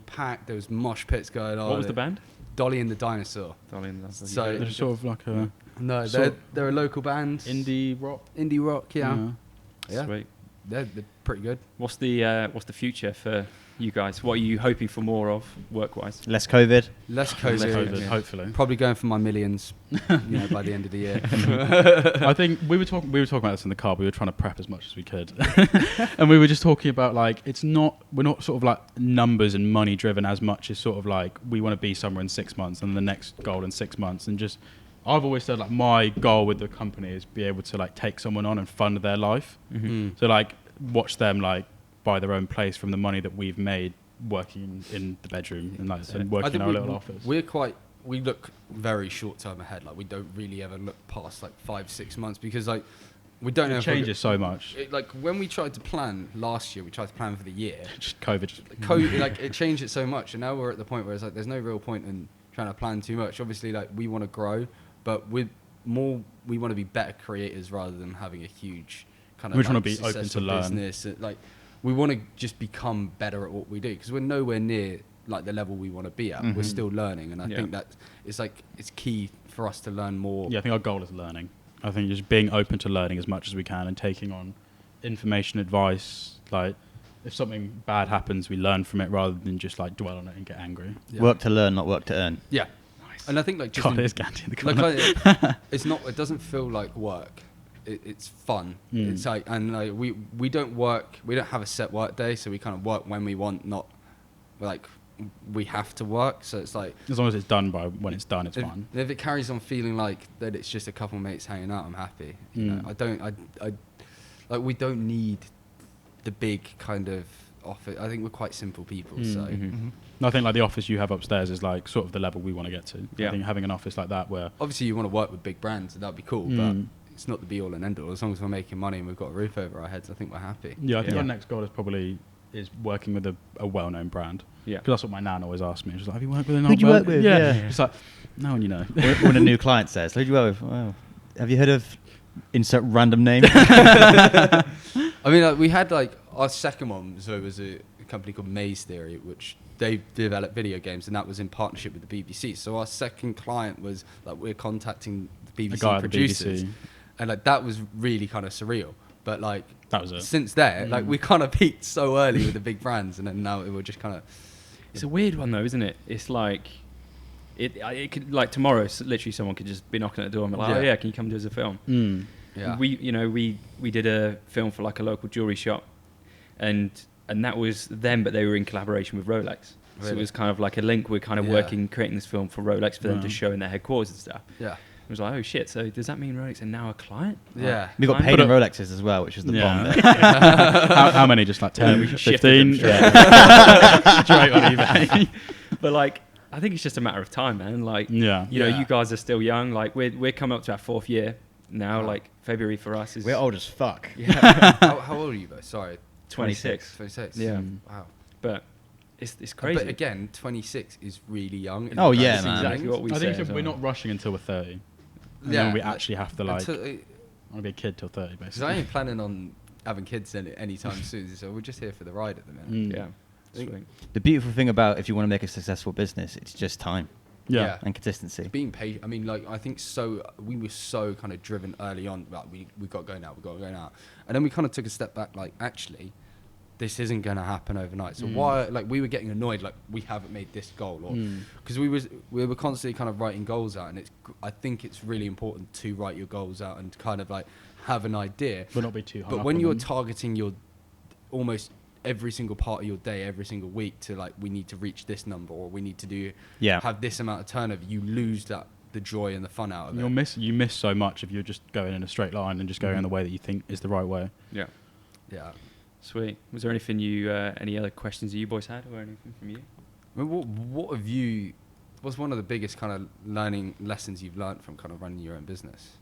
packed. There was mosh pits going on. What was the band? Dolly and the Dinosaur. Dolly and the Dinosaur. So they're just sort of like a they're a local band. indie rock. Indie rock, yeah. Sweet. They're pretty good. What's the future for you guys? What are you hoping for more of work-wise? Less COVID. Less COVID, Yeah. Hopefully. Probably going for my millions, by the end of the year. I think we were talking about this in the car. We were trying to prep as much as we could, and we were just talking about like we're not sort of like numbers and money driven as much as sort of like we want to be somewhere in 6 months and the next goal in 6 months, and just I've always said like my goal with the company is be able to like take someone on and fund their life. Mm-hmm. So like watch them like buy their own place from the money that we've made working in the bedroom and like and working in our little office. We look very short term ahead. Like we don't really ever look past like 5-6 months because like we don't know. It changes so much. Like when we tried to plan last year, we tried to plan for the year. Just COVID. Like it changed it so much, and now we're at the point where it's like there's no real point in trying to plan too much. Obviously, like we want to grow, but we want to be better creators rather than having a huge kind of. We're trying to be open to learn. Business. Like we want to just become better at what we do because we're nowhere near like the level we want to be at. Mm-hmm. We're still learning, and I think that it's key for us to learn more. Yeah, I think our goal is learning. I think just being open to learning as much as we can and taking on information, advice. Like if something bad happens, we learn from it rather than just like dwell on it and get angry. Yeah. Work to learn, not work to earn. Yeah. Nice. And I think like just God, there's Gandhi in the corner. it's not. It doesn't feel like work. It's fun. It's like, and like we don't work. We don't have a set work day, so we kind of work when we want, not like we have to work. So it's like as long as it's done by when it's done, it's fine. If it carries on feeling like that, it's just a couple of mates hanging out. I'm happy. You know, I like we don't need the big kind of office. I think we're quite simple people. So. Mm-hmm. I think like the office you have upstairs is like sort of the level we want to get to. Yeah. I think having an office like that where obviously you want to work with big brands, and that'd be cool, but it's not the be all and end all. As long as we're making money and we've got a roof over our heads, I think we're happy. Yeah, I think our next goal is working with a well-known brand. Yeah, because that's what my nan always asks me. She's like, "Have you worked with an Who'd you work with?" Yeah. It's like, no one you know. When a new client says, "Who'd you work with?" Well, have you heard of insert random name? I mean, like, we had like our second one. So it was a company called Maze Theory, which they developed video games, and that was in partnership with the BBC. So our second client was like we're contacting the BBC producers, and like that was really kind of surreal. But like that was it. Since there, like we kind of peaked so early with the big brands, and then now we're just kind of. It's a weird one though, isn't it? It's like it could like tomorrow, literally someone could just be knocking at the door and be like, "Oh yeah, can you come do us a film?" Yeah. We did a film for like a local jewelry shop, and that was them, but they were in collaboration with Rolex. Really? So it was kind of like a link. We're kind of working, creating this film for Rolex for them to show in their headquarters and stuff. Yeah. It was like, oh shit, so does that mean Rolex are now a client? Yeah. We got paid in Rolexes as well, which is the bomb there. How many? Just like 10, 15? Straight on eBay. But like, I think it's just a matter of time, man. Like, you know, you guys are still young. Like, we're coming up to our 4th year now. Like, February for us is... We're old as fuck. Yeah. How old are you both? Sorry. 26. 26. Yeah. Wow. But it's crazy. But again, 26 is really young. Oh yeah, that's man. exactly what we say. I think we're not rushing until we're 30. Yeah. Then we actually have to like... I want to be a kid till 30, basically. Because I ain't planning on having kids anytime soon, so we're just here for the ride at the minute. Yeah. The beautiful thing about if you want to make a successful business, it's just time. Yeah. And consistency. Being patient. I mean, like, I think we were so kind of driven early on, like, we've got to go now, we've got to go now. And then we kind of took a step back, like, actually, this isn't going to happen overnight. So why, like, we were getting annoyed, like, we haven't made this goal. Or because we were constantly kind of writing goals out. And I think it's really important to write your goals out and kind of, like, have an idea. But not be too hung But up when on you're them. targeting your almost every single part of your day, every single week to like, we need to reach this number, or we need to do have this amount of turnover, you lose the joy and the fun out of it. You miss so much if you're just going in a straight line and just going in the way that you think is the right way. Yeah. Sweet. Was there anything any other questions that you boys had, or anything from you? I mean, what's one of the biggest kind of learning lessons you've learned from kind of running your own business?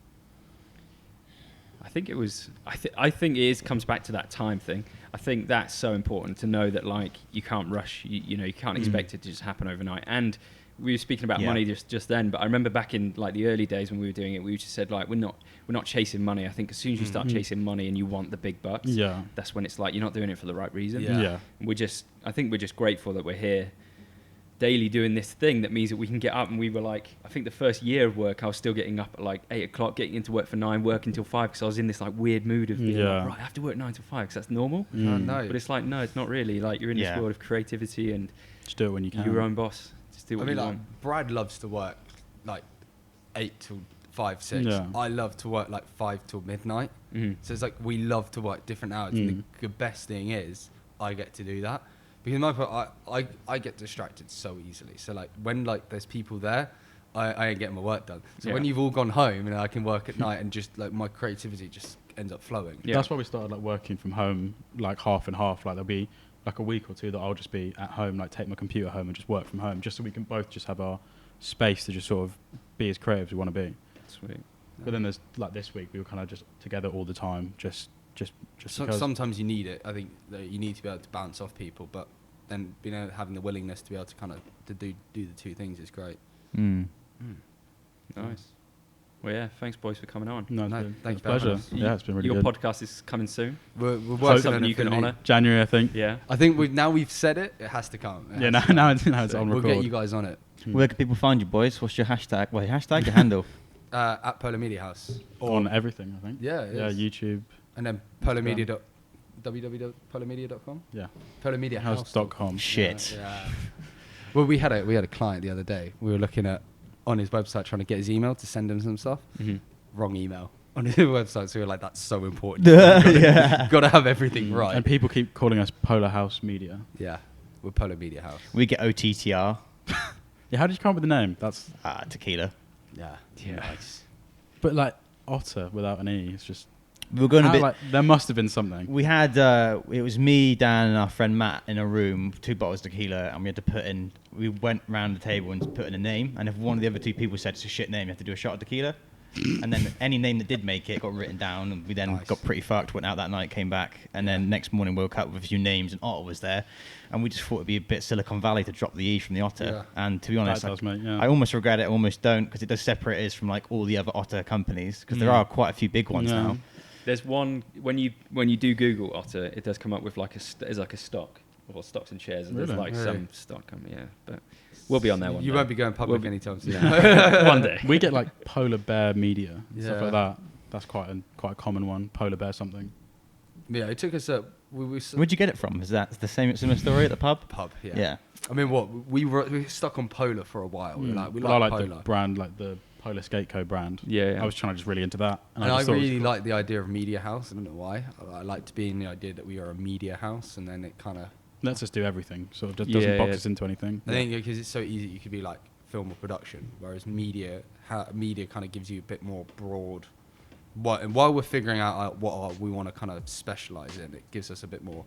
I think it was. I think it comes back to that time thing. I think that's so important to know that like you can't rush. You know, you can't expect it to just happen overnight. And we were speaking about money just then, but I remember back in like the early days when we were doing it, we just said like we're not chasing money. I think as soon as you start chasing money and you want the big bucks, that's when it's like you're not doing it for the right reason. Yeah. I think we're just grateful that we're here daily doing this thing that means that we can get up. And we were like, I think the first year of work I was still getting up at like 8 o'clock, getting into work for 9, working till 5, because I was in this like weird mood of being like, right, I have to work 9 to 5 because that's normal. No, but it's like, no, it's not really. Like you're in this world of creativity and just do it when you can. You're your own boss. Just do what you want. Brad loves to work like 8 till 5, 6. I love to work like 5 till midnight. So it's like we love to work different hours. And the best thing is I get to do that. Because my part, I get distracted so easily. So like when like there's people there, I ain't getting my work done. So when you've all gone home and I can work at night and just like my creativity just ends up flowing. That's why we started like working from home, like half and half. Like there'll be like a week or two that I'll just be at home, like take my computer home and just work from home, just so we can both just have our space to just sort of be as creative as we want to be. Sweet. But then there's like this week we were kind of just together all the time, just sometimes you need it. I think that you need to be able to bounce off people, but then having the willingness to be able to kind of do the two things is great. Nice. Well, yeah, thanks boys for coming on. No, thanks, pleasure. Yeah, it's been really good. Your podcast is coming soon. We're working on it. You can honour. January, I think. Yeah. I think we've said it. It has to come. Now it's on record. We'll get you guys on it. Where can people find you, boys? What's your hashtag? Well, your handle? At Polar Media House. On everything, I think. Yeah. YouTube. And then www.polarmedia.com. Yeah. Polarmediahouse.com. Shit. Yeah. Well, we had a client the other day. We were looking at on his website trying to get his email to send him some stuff. Wrong email on his website. So we were like, that's so important. Got to have everything right. And people keep calling us Polar House Media. Yeah. We're Polar Media House. We get OTTR. Yeah. How did you come up with the name? That's tequila. Yeah. Nice. But like Ottr without an E, it's just. We were going a bit. Like, there must have been something. We had it was me, Dan, and our friend Matt in a room, 2 bottles of tequila, and we had to put in. We went round the table and put in a name, and if one of the other 2 people said it's a shit name, you have to do a shot of tequila. And then any name that did make it got written down, and we then got pretty fucked. Went out that night, came back, and then next morning woke up with a few names, and Ottr was there, and we just thought it'd be a bit Silicon Valley to drop the E from the Ottr. Yeah. And to be honest, I almost regret it, almost don't, because it does separate us from like all the other Ottr companies, because there are quite a few big ones now. There's one when you do Google Ottr, it does come up with like there's like a stock or stocks and shares, and there's like some stock company. Yeah, but we'll be on there one day. You won't be going public anytime soon. One day. We get like Polar Bear Media and stuff like that. That's quite a common one. Polar Bear something. Yeah, it took us Where'd you get it from? Is that the similar story at the pub? Pub, yeah. Yeah. I mean, we were stuck on Polar for a while. We like Polar. The brand, like the Polar Skate Co brand. Yeah. I was trying to just really into that. And I really like the idea of media house. I don't know why. I like to be in the idea that we are a media house, and then it kind of lets us do everything. Sort of just doesn't box us into anything. I think because it's so easy, you could be like film or production, whereas media kind of gives you a bit more broad. And while we're figuring out what we want to kind of specialize in, it gives us a bit more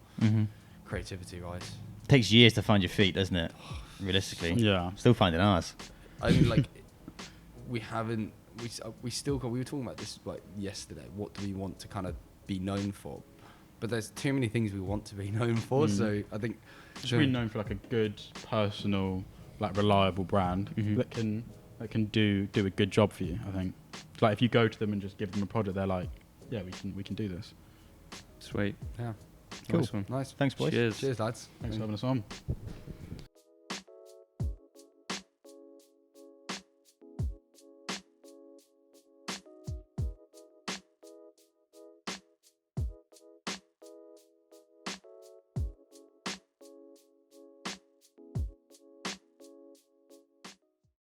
creativity, right? It takes years to find your feet, doesn't it? Realistically. Yeah. Still finding ours. I mean, like, we were talking about this like yesterday. What do we want to kind of be known for? But there's too many things we want to be known for. So I think just be known for like a good, personal, like reliable brand that can do a good job for you. I think, like if you go to them and just give them a project, they're like, yeah, we can do this. Sweet. Yeah. Cool. Nice one. Nice. Thanks, boys. Cheers. Cheers, lads. Thanks for having us on.